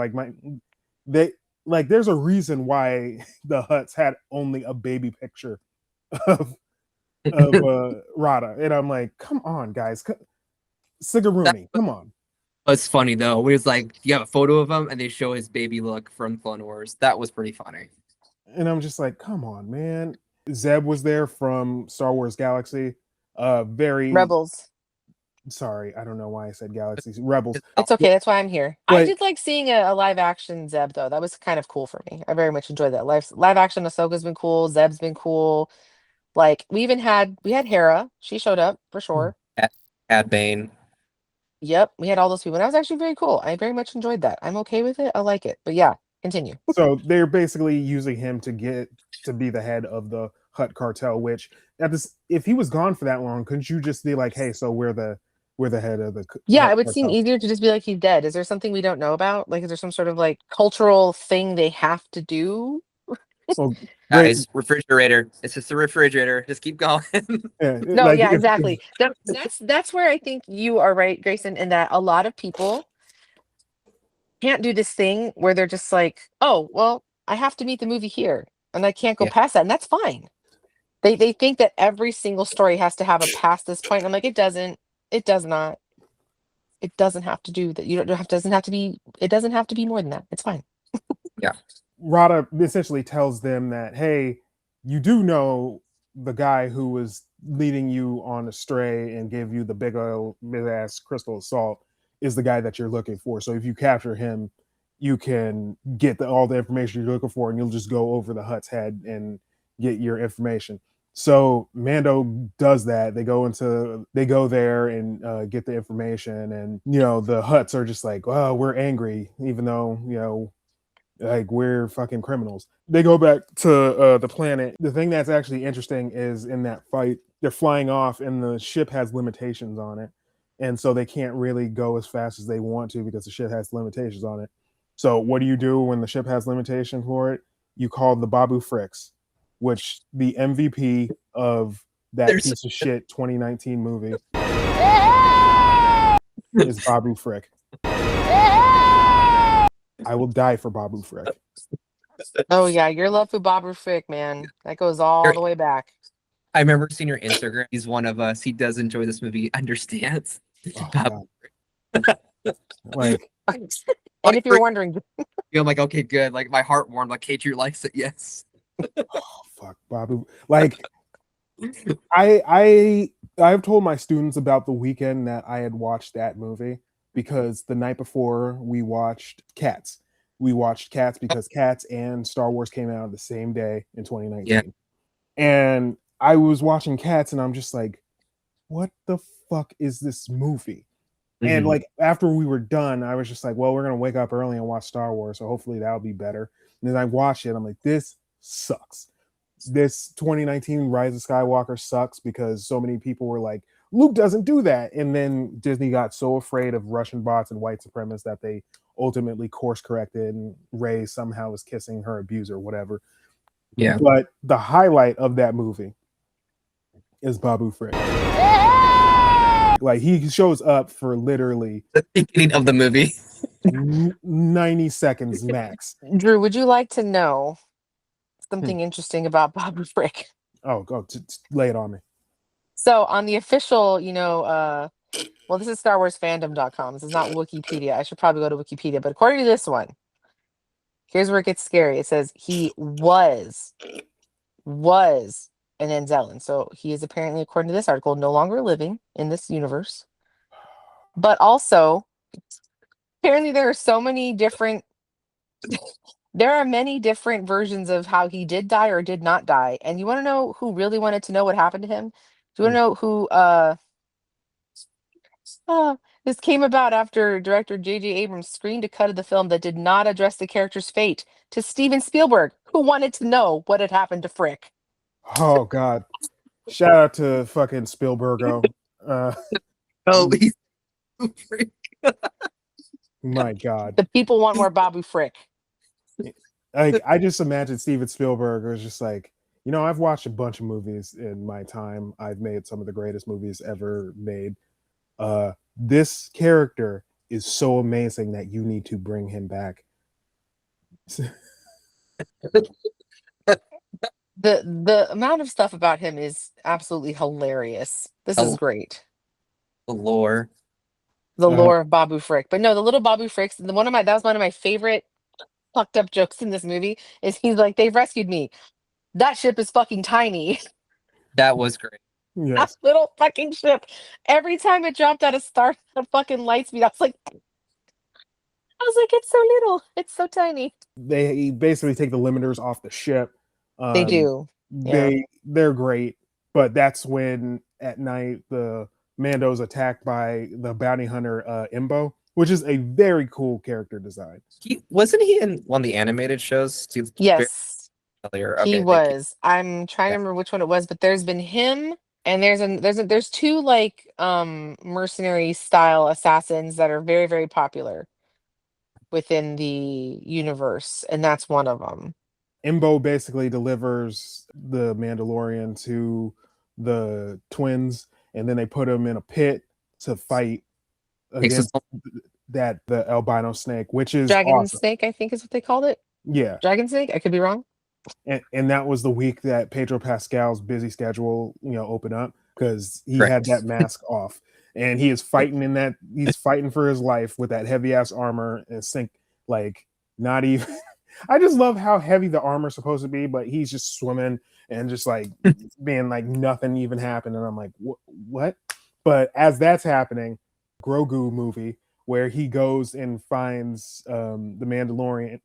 There's a reason why the Huts had only a baby picture of Rada. And I'm like, come on, guys. Sigaruni, come on. It's funny though. We was like, you have a photo of him, and they show his baby look from Clone Wars. That was pretty funny. And I'm just like, come on, man. Zeb was there from Star Wars Galaxy. Very Rebels. Sorry, I don't know why I said Galaxy. Rebels. It's okay. That's why I'm here. But I did like seeing a live action Zeb though. That was kind of cool for me. I very much enjoyed that. Live action Ahsoka's been cool. Zeb's been cool. Like we had Hera. She showed up for sure. Cad Bane. Yep, we had all those people. And that was actually very cool. I very much enjoyed that. I'm okay with it. I like it. But yeah, continue. So they're basically using him to get to be the head of the Hutt cartel, which if he was gone for that long, couldn't you just be like, hey, so we're the head of the it would seem easier to just be like, he's dead. Is there something we don't know about? Like, is there some sort of like cultural thing they have to do? Well, Guys, refrigerator. It's just a refrigerator. Just keep going. Exactly. That's where I think you are right, Grayson, in that a lot of people can't do this thing where they're just like, oh, well, I have to meet the movie here, and I can't go past that, and that's fine. They think that every single story has to have a past this point. I'm like, it doesn't. It does not. It doesn't have to do that. Doesn't have to be. It doesn't have to be more than that. It's fine. Yeah. Rada essentially tells them that, hey, you do know the guy who was leading you on astray and gave you the big ass crystal assault is the guy that you're looking for. So if you capture him, you can get all the information you're looking for, and you'll just go over the Hutt's head and get your information. So Mando does that. They go there and get the information, and the Hutts are just like, oh, we're angry, even though like we're fucking criminals. They go back to the planet. The thing that's actually interesting is in that fight, they're flying off and the ship has limitations on it. and so they can't really go as fast as they want to because the ship has limitations on it. So what do you do when the ship has limitations for it? You call the Babu Friks, which the MVP of that piece of shit 2019 movie is Babu Frik. I will die for Babu Frik. Oh yeah, your love for Babu Frik, man, that goes all the way back. I remember seeing your Instagram. He's one of us. He does enjoy this movie. He understands. Oh, like, and if you're wondering, I'm like, okay, good. Like my heart warmed. Like Kate likes it. Yes. oh fuck, Babu. Like, I've told my students about the weekend that I had watched that movie because the night before we watched Cats. We watched Cats because Cats and Star Wars came out the same day in 2019. Yeah. And I was watching Cats and I'm just like, what the fuck is this movie? And like after we were done, I was just like, well, we're gonna wake up early and watch Star Wars, so hopefully that'll be better. And then I watched it, I'm like, this sucks. This 2019 Rise of Skywalker sucks because so many people were like, Luke doesn't do that. And then Disney got so afraid of Russian bots and white supremacists that they ultimately course corrected and Rey somehow was kissing her abuser, whatever. Yeah. But the highlight of that movie is Babu Frik. Like he shows up for literally the beginning of the movie. 90 seconds max. Drew, would you like to know something interesting about Babu Frik? Oh, go lay it on me. So on the official, well, this is StarWarsFandom.com. This is not Wikipedia. I should probably go to Wikipedia, but according to this one, here's where it gets scary. It says he was an Anzellan. So he is apparently, according to this article, no longer living in this universe. But also, apparently there are so many different there are many different versions of how he did die or did not die. And you want to know who really wanted to know what happened to him? Do you want to know who this came about after director J.J. Abrams screened a cut of the film that did not address the character's fate to Steven Spielberg, who wanted to know what had happened to Frick. Oh God! Shout out to fucking Spielbergo. He's my God. The people want more Babu Frick. Like I just imagine Steven Spielberg was just like, I've watched a bunch of movies in my time. I've made some of the greatest movies ever made. This character is so amazing that you need to bring him back. The amount of stuff about him is absolutely hilarious. This is great. The lore. The lore of Babu Frick. But no, the little Babu Fricks, that was one of my favorite fucked up jokes in this movie, is he's like, they've rescued me. That ship is fucking tiny. That was great. Yes. That little fucking ship. Every time it dropped out of start at fucking light speed, I was like, it's so little. It's so tiny. They basically take the limiters off the ship. They do. Yeah. They're great, but that's when at night the Mando's attacked by the bounty hunter Imbo, which is a very cool character design. Wasn't he in one of the animated shows? Yes, okay, he was. I'm trying to remember which one it was, but there's been him, and there's two like mercenary style assassins that are very, very popular within the universe, and that's one of them. Imbo basically delivers the Mandalorian to the twins, and then they put him in a pit to fight against the albino snake, which is Dragon awesome. Snake, I think is what they called it. Yeah, Dragon Snake. I could be wrong. And that was the week that Pedro Pascal's busy schedule, opened up because he had that mask off, and he is fighting he's fighting for his life with that heavy ass armor and sink like not even. I just love how heavy the armor's supposed to be, but he's just swimming and just like being like nothing even happened. And I'm like, what? But as that's happening, Grogu movie where he goes and finds the Mandalorian,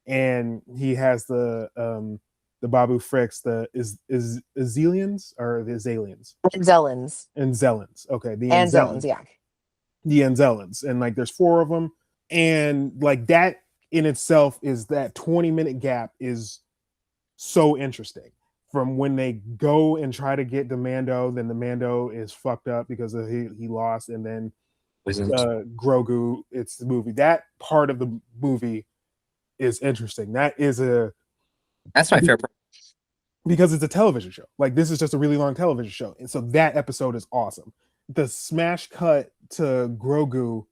and he has the Babu Friks, the Azelians or the Azalians? Anzellans. Okay, the Anzellans, yeah. The Anzellans, and like there's 4 of them, and like that in itself is that 20-minute gap is so interesting. from when they go and try to get the Mando, then the Mando is fucked up because he lost, and then Grogu. It's the movie. That part of the movie is interesting. That's my favorite part. Because it's a television show. Like, this is just a really long television show, and so that episode is awesome. The smash cut to Grogu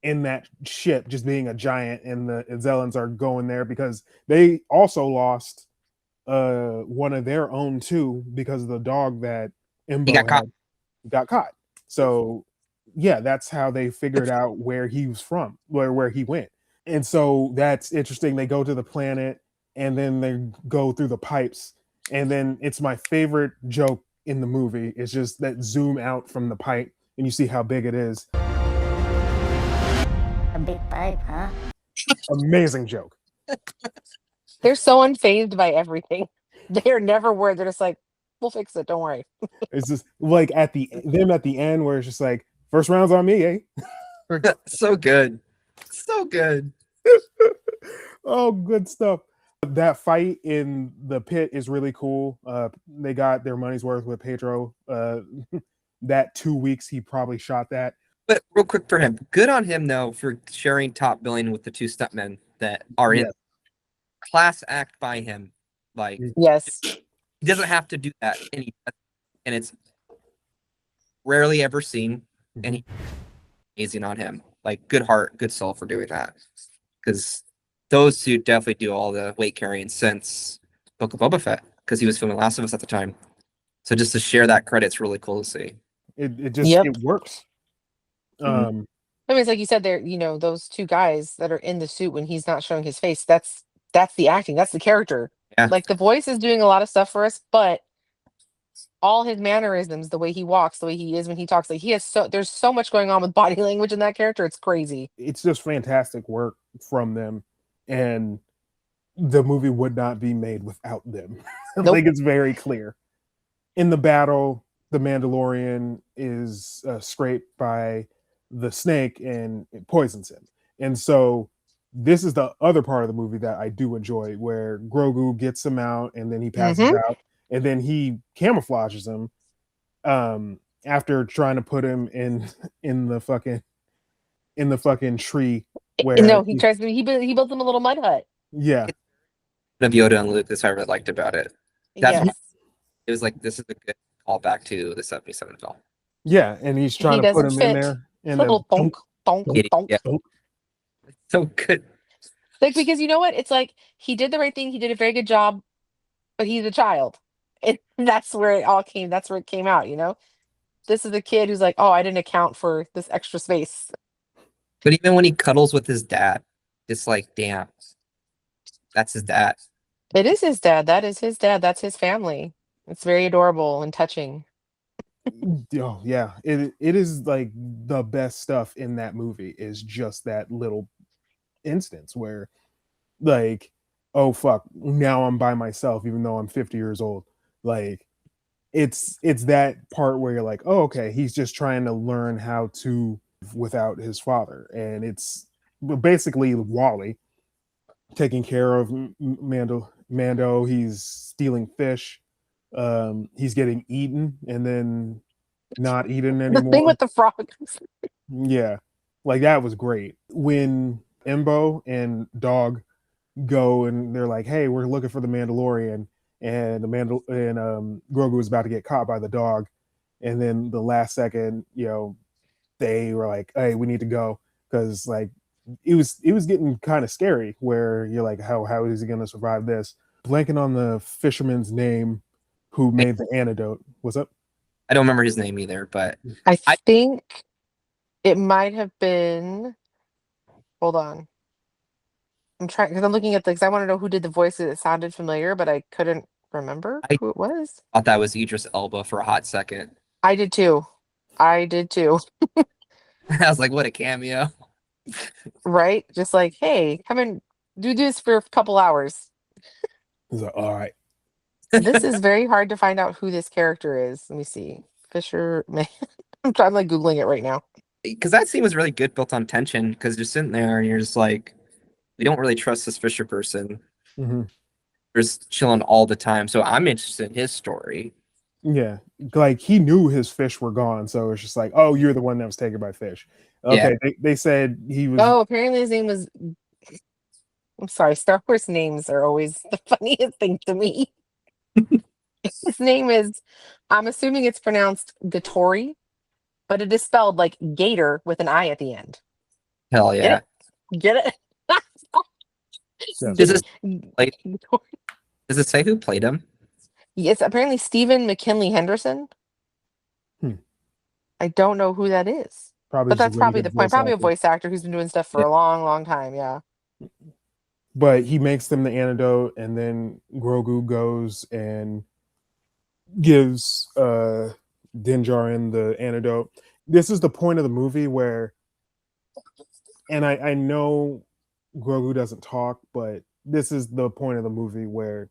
in that ship just being a giant, and the Zellans are going there because they also lost one of their own too, because of the dog that Imbo got caught. So yeah, that's how they figured out where he was from, where he went. And so that's interesting. They go to the planet and then they go through the pipes, and then it's my favorite joke in the movie. It's just that zoom out from the pipe and you see how big it is. A big pipe, huh? Amazing joke. They're so unfazed by everything. They're never worried. They're just like, we'll fix it. Don't worry. It's just like at the end where it's just like, first round's on me, eh? So good. So good. Oh, good stuff. That fight in the pit is really cool. They got their money's worth with Pedro. That 2 weeks he probably shot that. But real quick for him, good on him though for sharing top billing with the two stuntmen that are in class act by him. Like, yes, he doesn't have to do that, and it's rarely ever seen. And he's amazing on him. Like, good heart, good soul for doing that, because those two definitely do all the weight carrying since Book of Boba Fett, because he was filming Last of Us at the time. So just to share that credit's really cool to see. It works. I mean, it's like you said, there, those two guys that are in the suit when he's not showing his face, that's the acting, that's the character. Yeah. Like, the voice is doing a lot of stuff for us, but all his mannerisms, the way he walks, the way he is when he talks, like, there's so much going on with body language in that character. It's crazy. It's just fantastic work from them, and the movie would not be made without them. Nope. Like, it's very clear. In the battle, the Mandalorian is scraped by the snake and it poisons him. And so this is the other part of the movie that I do enjoy, where Grogu gets him out and then he passes out, and then he camouflages him after trying to put him in the fucking tree. Where he tries to he builds him a little mud hut. Yeah. Of Yoda and Luke, that's what I really liked about it. Yes. It was like, this is a good callback to the 77 film. Yeah, and he's trying to put him in there. And little thonk, thonk, thonk. Yeah. So good. Like, because you know what? It's like, he did the right thing. He did a very good job, but he's a child. And that's where it all came. That's where it came out, This is a kid who's like, oh, I didn't account for this extra space. But even when he cuddles with his dad, it's like, damn, that's his dad. It is his dad. That is his dad. That's his family. It's very adorable and touching. Oh yeah, it is like the best stuff in that movie is just that little instance where, like, oh fuck, now I'm by myself even though I'm 50 years old. Like, it's that part where you're like, oh okay, he's just trying to learn how to without his father, and it's basically Wally taking care of Mando. He's stealing fish. He's getting eaten and then not eaten anymore. The thing with the frog. Yeah, like, that was great. When Imbo and Dog go and they're like, hey, we're looking for the Mandalorian, and Grogu is about to get caught by the dog, and then the last second, they were like, hey, we need to go, because like it was getting kind of scary, where you're like, how is he going to survive this? Blanking on the fisherman's name who made the antidote. What's up? I don't remember his name either, but I think it might have been. Hold on. I'm trying, because I'm looking at because I want to know who did the voices. It sounded familiar, but I couldn't remember who it was. thought that was Idris Elba for a hot second. I did too. I was like, what a cameo. Right? Just like, hey, come and do this for a couple hours. He's like, all right. This is very hard to find out who this character is. Let me see. Fisherman. I'm like Googling it right now. Because that scene was really good, built on tension, because you're sitting there and you're just like, we don't really trust this Fisher person. Mm-hmm. just chilling all the time. So I'm interested in his story. Yeah, like he knew his fish were gone, so it's just like, oh, you're the one that was taken by fish. Okay, they said he was. Oh, apparently his name was. I'm sorry, Star Wars names are always the funniest thing to me. His name is, I'm assuming it's pronounced Gatori, but it is spelled like gator with an I at the end. Hell yeah. Get it? Does it say who played him? Yes, apparently Stephen McKinley Henderson. I don't know who that is. Probably But just a that's really probably good the point. voice Probably a actor. voice actor who's been doing stuff for a long, long time. Yeah. But he makes them the antidote, and then Grogu goes and gives Din Djarin the antidote. This is the point of the movie where, and I know Grogu doesn't talk, but this is the point of the movie where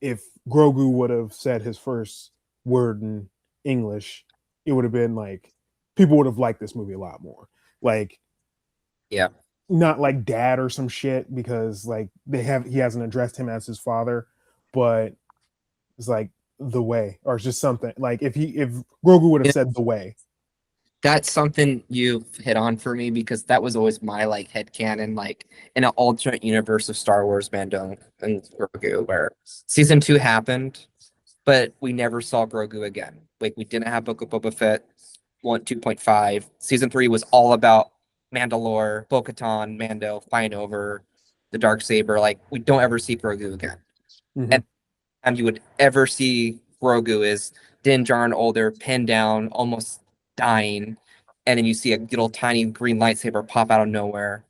if Grogu would have said his first word in English, it would have been like people would have liked this movie a lot more. Like, Yeah. not like dad or some shit, because like he hasn't addressed him as his father, but it's like the way, or it's just something like if Grogu would have said the way. That's something you hit on for me, because that was always my like headcanon, like in an alternate universe of Star Wars, Mando and Grogu, where season 2 happened, but we never saw Grogu again. Like we didn't have Book of Boba Fett 2.5. Season 3 was all about Mandalore, Bo-Katan, Mando fighting over the Darksaber. Like we don't ever see Grogu again. Mhm. And you would ever see Grogu is Din Djarin older, pinned down, almost dying, and then you see a little tiny green lightsaber pop out of nowhere.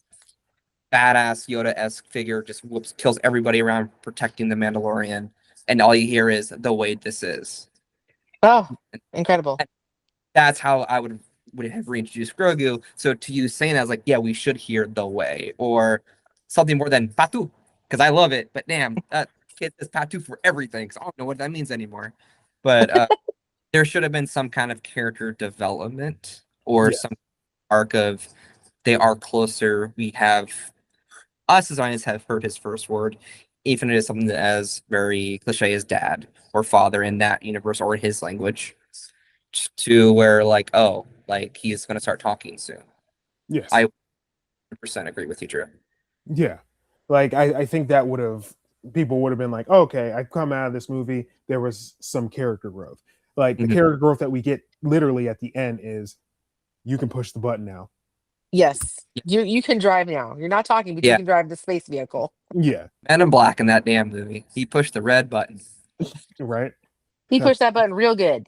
Badass Yoda-esque figure just kills everybody around, protecting the Mandalorian, and all you hear is the way this is. Oh, incredible. That's how I would have reintroduced Grogu. So to you saying that, I was like, yeah, we should hear the way, or something more than Patu, because I love it, but damn, that kid says Patu for everything, because I don't know what that means anymore. But there should have been some kind of character development, or Yeah. some arc of they are closer. We have us as audience have heard his first word, even if it is something that as very cliche as dad or father in that universe or his language, to where like, oh, like he's gonna start talking soon. Yes. I 100% agree with you, Drew. Yeah. Like I think that would have people would have been like, okay, I've come out of this movie, there was some character growth. Like the character growth that we get literally at the end is you can push the button now. Yes. You can drive now. You're not talking, but you can drive the space vehicle. Yeah. Men in Black in that damn movie. He pushed the red button. Right. He pushed that button real good.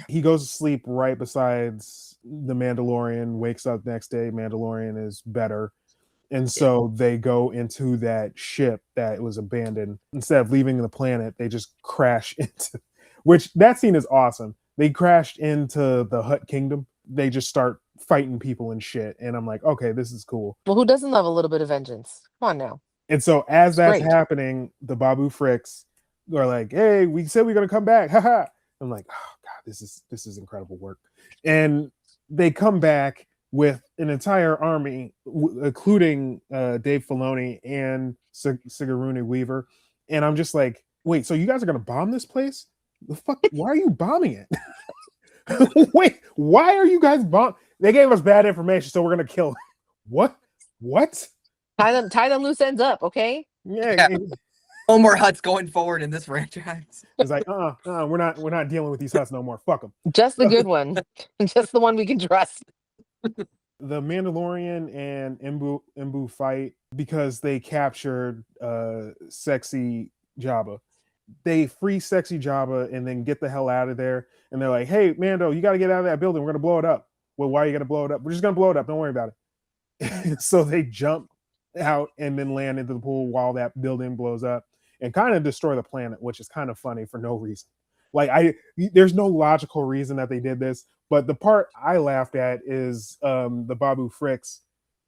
He goes to sleep right besides the Mandalorian, wakes up next day, Mandalorian is better. And so they go into that ship that was abandoned. Instead of leaving the planet, they just crash into, which that scene is awesome. They crashed into the Hutt Kingdom. They just start fighting people and shit. And I'm like, okay, this is cool. Well, who doesn't love a little bit of vengeance? Come on now. And so as that's great. happening, the Babu Friks are like, hey, we said we're going to come back. Haha. I'm like, oh God, this is incredible work. And they come back with an entire army, including Dave Filoni and Sigourney Weaver. And I'm just like, wait, so you guys are going to bomb this place? The fuck? Why are you bombing it? Wait, why are you guys bombing? They gave us bad information, so we're going to kill them. What? Tie them loose ends up, okay? Yeah. No more Hutts going forward in this franchise. It's like, we're not dealing with these Hutts no more. Fuck them. Just the good one. Just the one we can trust. The Mandalorian and Imbu fight because they captured sexy Jabba. They free sexy Jabba and then get the hell out of there. And they're like, hey, Mando, you got to get out of that building. We're going to blow it up. Well, why are you going to blow it up? We're just going to blow it up. Don't worry about it. So they jump out and then land into the pool while that building blows up and kind of destroy the planet, which is kind of funny for no reason. Like there's no logical reason that they did this, but the part I laughed at is the Babu Friks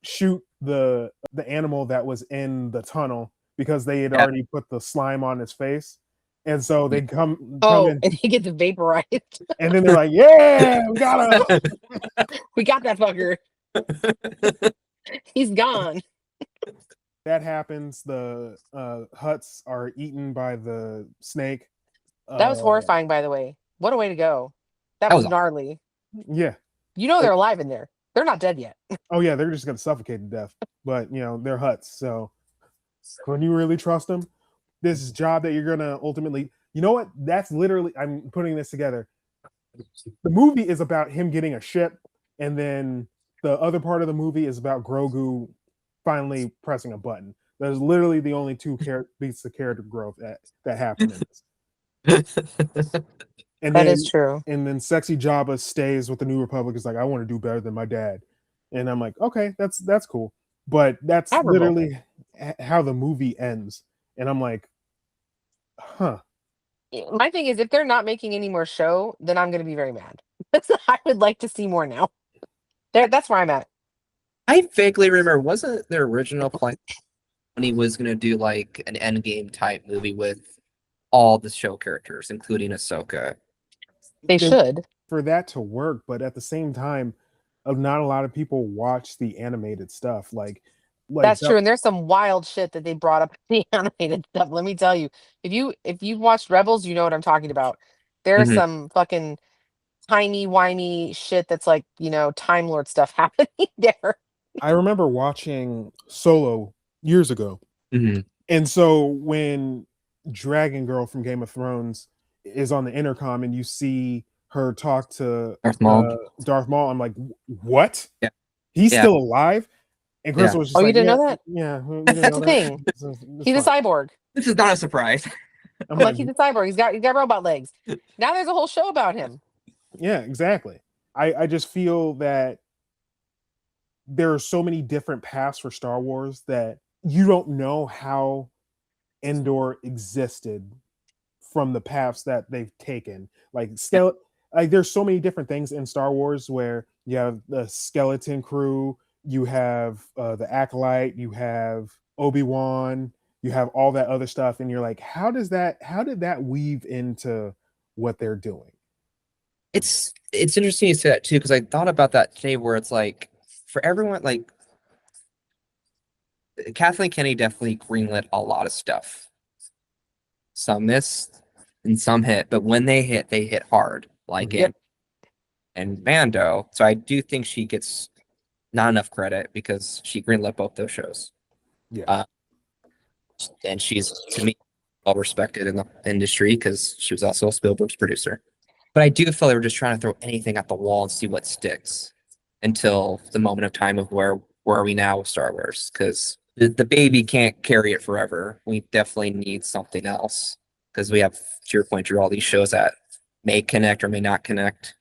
shoot the animal that was in the tunnel because they had already put the slime on his face, and so they come in, and he gets vaporized, and then they're like, "Yeah, we got him, we got that fucker, he's gone." that happens. The huts are eaten by the snake. That was Uh, horrifying, by the way. What a way to go. That That was was gnarly. yeah. You know they're alive in there. They're not dead yet. Oh yeah, they're just gonna suffocate to death. But they're huts. So can you really trust them? This job that you're gonna ultimately, you know what? That's literally. I'm putting this together. The movie is about him getting a ship, and then the other part of the movie is about Grogu finally pressing a button. There's literally the only two beats of character growth that happen in this. And That then is true. and then sexy Jabba stays with the New Republic. Is like, I want to do better than my dad, and I'm like, okay, that's cool. But that's Admirable. literally how the movie ends, and I'm like, huh. My thing is, if they're not making any more show, then I'm going to be very mad. I would like to see more now. That's where I'm at. I vaguely remember, wasn't their original plan when he was going to do like an Endgame type movie with all the show characters, including Ahsoka? They should. For that to work, but at the same time, not a lot of people watch the animated stuff. That's true, and there's some wild shit that they brought up in the animated stuff. Let me tell you, if you've watched Rebels, you know what I'm talking about. There's Mhm. some fucking timey wimey shit that's like Time Lord stuff happening there. I remember watching Solo years ago, Mhm. and so when Dragon Girl from Game of Thrones is on the intercom and you see her talk to Darth Maul. Darth Maul, I'm like, what? Yeah. He's Yeah. still alive? And Crystal Yeah. was just Oh, you like, didn't yeah, know that? yeah, you didn't That's know the that? thing. It's He's a fine. cyborg. This is not a surprise. I'm Like he's a cyborg. He's got robot legs. Now there's a whole show about him. yeah, exactly. I just feel that there are so many different paths for Star Wars that you don't know how Endor existed from the paths that they've taken. Like there's so many different things in Star Wars where you have the skeleton crew, you have the acolyte, you have Obi-Wan, you have all that other stuff, and you're like, how did that weave into what they're doing? It's interesting you say that too, because I thought about that today, where it's like for everyone, like Kathleen Kennedy definitely greenlit a lot of stuff. Some missed and some hit, but when they hit hard, like Mhm. in Mando. So I do think she gets not enough credit because she greenlit both those shows. Yeah. And she's, to me, well respected in the industry because she was also Spielberg's producer. But I do feel they were just trying to throw anything at the wall and see what sticks until the moment of time of where are we now with Star Wars? Because the baby can't carry it forever. We definitely need something else because we have, to your point, Drew, all these shows that may connect or may not connect.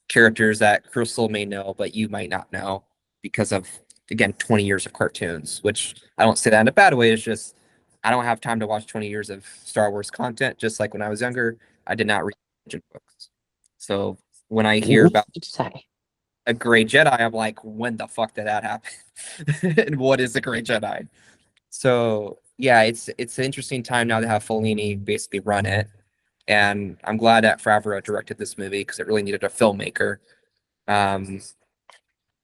Characters that Crystal may know, but you might not know because of, again, 20 years of cartoons, which I don't say that in a bad way. It's just I don't have time to watch 20 years of Star Wars content. Just like when I was younger, I did not read legend books. So when I hear about a great Jedi, I'm like, when the fuck did that happen? And what is a great Jedi? So yeah, it's an interesting time now to have Fellini basically run it. And I'm glad that Favreau directed this movie because it really needed a filmmaker. Um,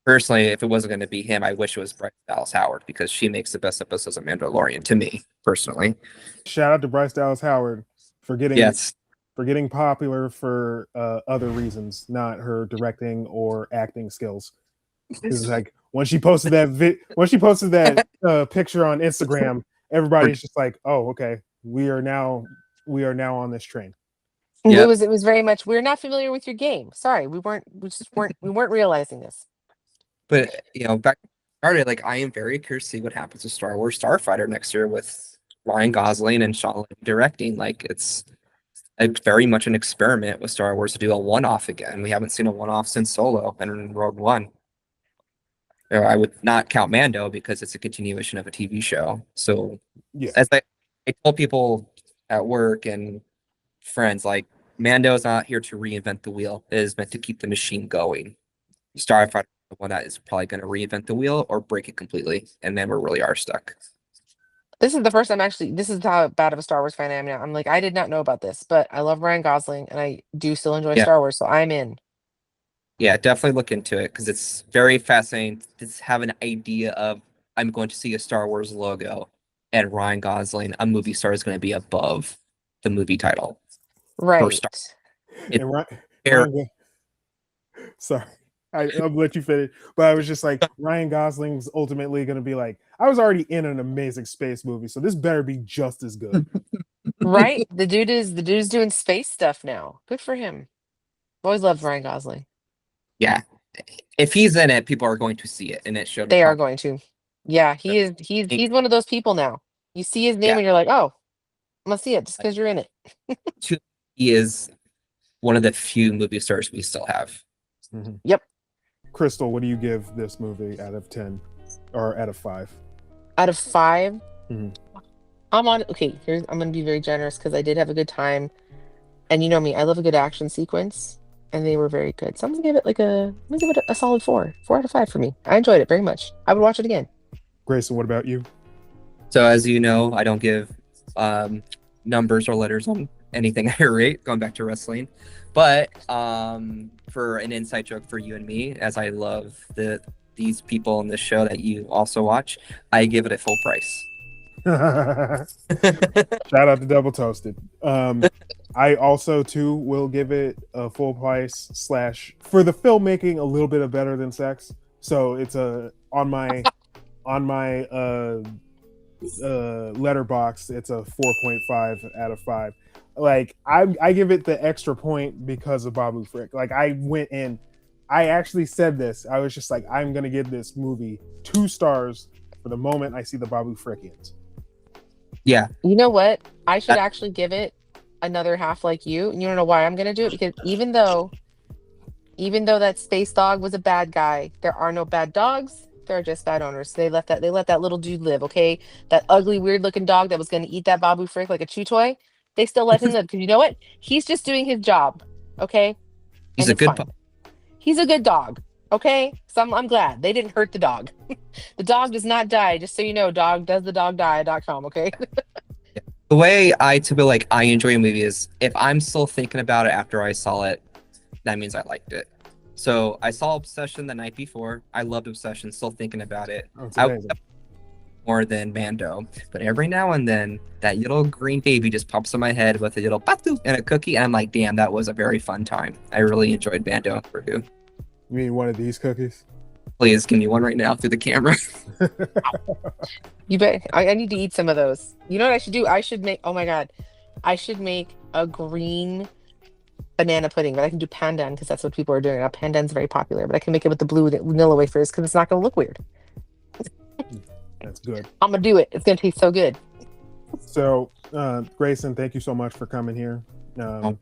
Personally, if it wasn't going to be him, I wish it was Bryce Dallas Howard because she makes the best episodes of Mandalorian to me personally. Shout out to Bryce Dallas Howard for getting Yes. for getting popular for other reasons, not her directing or acting skills. Because like when she posted that picture on Instagram, everybody's just like, "Oh, okay, we are now on this train." Yep. It was very much, we're not familiar with your game. Sorry, we weren't realizing this. But back started, like I am very curious to see what happens to Star Wars Starfighter next year with Ryan Gosling and Sean Levy directing. Like it's very much an experiment with Star Wars to do a one-off again. We haven't seen a one-off since Solo and Rogue One. I would not count Mando because it's a continuation of a TV show. So Yeah, as I told people at work and friends, like Mando is not here to reinvent the wheel. It is meant to keep the machine going. Starfighter is the one that is probably going to reinvent the wheel or break it completely, and then we really are stuck. This is the first time this is how bad of a Star Wars fan I am now. I'm like, I did not know about this, but I love Ryan Gosling and I do still enjoy Yeah. Star Wars, so I'm in. Yeah, definitely look into it because it's very fascinating to have an idea of I'm going to see a Star Wars logo and Ryan Gosling, a movie star is going to be above the movie title. Right. Star. It's And Ryan, fair. sorry, I'll let you finish. But I was just like, Ryan Gosling's ultimately going to be like, I was already in an amazing space movie, so this better be just as good. Right. The dude is doing space stuff now. Good for him. Always loved Ryan Gosling. Yeah. If he's in it, people are going to see it, and it showed. They are going to. Yeah, he is. He's one of those people now. You see his name Yeah. and you're like, oh, I'm gonna see it just because you're in it. He is one of the few movie stars we still have. Mm-hmm. Yep. Crystal, what do you give this movie out of 10 or out of 5? Out of 5, Mhm. I'm gonna be very generous because I did have a good time, and you know me, I love a good action sequence, and they were very good. So I'm gonna give it a solid 4 out of 5 for me. I enjoyed it very much. I would watch it again. Grayson, what about you? So as you know, I don't give numbers or letters on anything I rate, going back to wrestling. But for an inside joke for you and me, as I love these people in this show that you also watch, I give it a full price. Shout out to Double Toasted. I also too will give it a full price / for the filmmaking a little bit of better than sex. So it's on my letterbox, it's a 4.5 out of 5. Like I give it the extra point because of Babu Frik. Like I went in, I actually said this. I was just like, I'm gonna give this movie 2 stars for the moment I see the Babu Frikians. Yeah. You know what? I should actually give it another half like you. And you don't know why I'm gonna do it? Because even though that space dog was a bad guy, there are no bad dogs. There are just bad owners. They let that little dude live, okay? That ugly, weird looking dog that was gonna eat that Babu Frik like a chew toy. They still let him live because you know what? He's just doing his job, okay? He's And a it's good fine. He's a good dog, okay? So I'm glad they didn't hurt the dog. The dog does not die, just so you know, dogdoesthedogdie.com, okay? The way I typically I enjoy a movie is if I'm still thinking about it after I saw it, that means I liked it. So I saw Obsession the night before. I loved Obsession, still thinking about it. Oh, it's amazing. More than Mando, but every now and then that little green baby just pops in my head with a little batu and a cookie, and I'm like, damn, that was a very fun time. I really enjoyed Mando and Grogu. You mean one of these cookies? Please give me one right now through the camera. You bet. I need to eat some of those. You know what I should do? I should make, oh my God, I should make a green banana pudding, but I can do pandan because that's what people are doing now. Pandan's very popular, but I can make it with the blue vanilla wafers because it's not going to look weird. That's good. I'm going to do it. It's going to taste so good. So, Grayson, thank you so much for coming here. You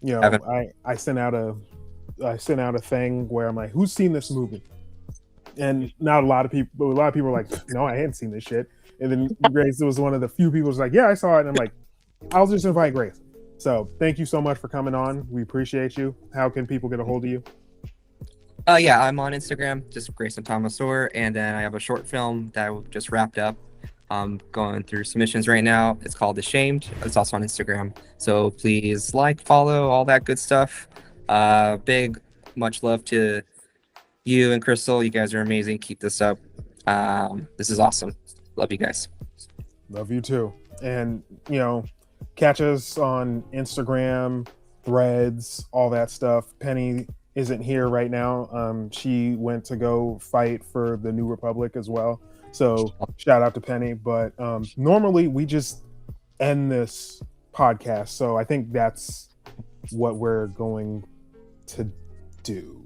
know, I sent out a thing where I'm like, who's seen this movie? And not a lot of people were like, no, I hadn't seen this shit. And then Grayson was one of the few people who's like, yeah, I saw it. And I'm like, I'll just invite Grayson. So thank you so much for coming on. We appreciate you. How can people get a hold of you? Yeah, I'm on Instagram, just Grayson Thomasaur, and then I have a short film that just wrapped up. I'm going through submissions right now. It's called Ashamed. It's also on Instagram. So please follow, all that good stuff. Big, much love to you and Crystal. You guys are amazing. Keep this up. This is awesome. Love you guys. Love you too. And, you know, catch us on Instagram, Threads, all that stuff. Penny isn't here right now. She went to go fight for the New Republic as well. So shout out to Penny. But normally we just end this podcast. So I think that's what we're going to do.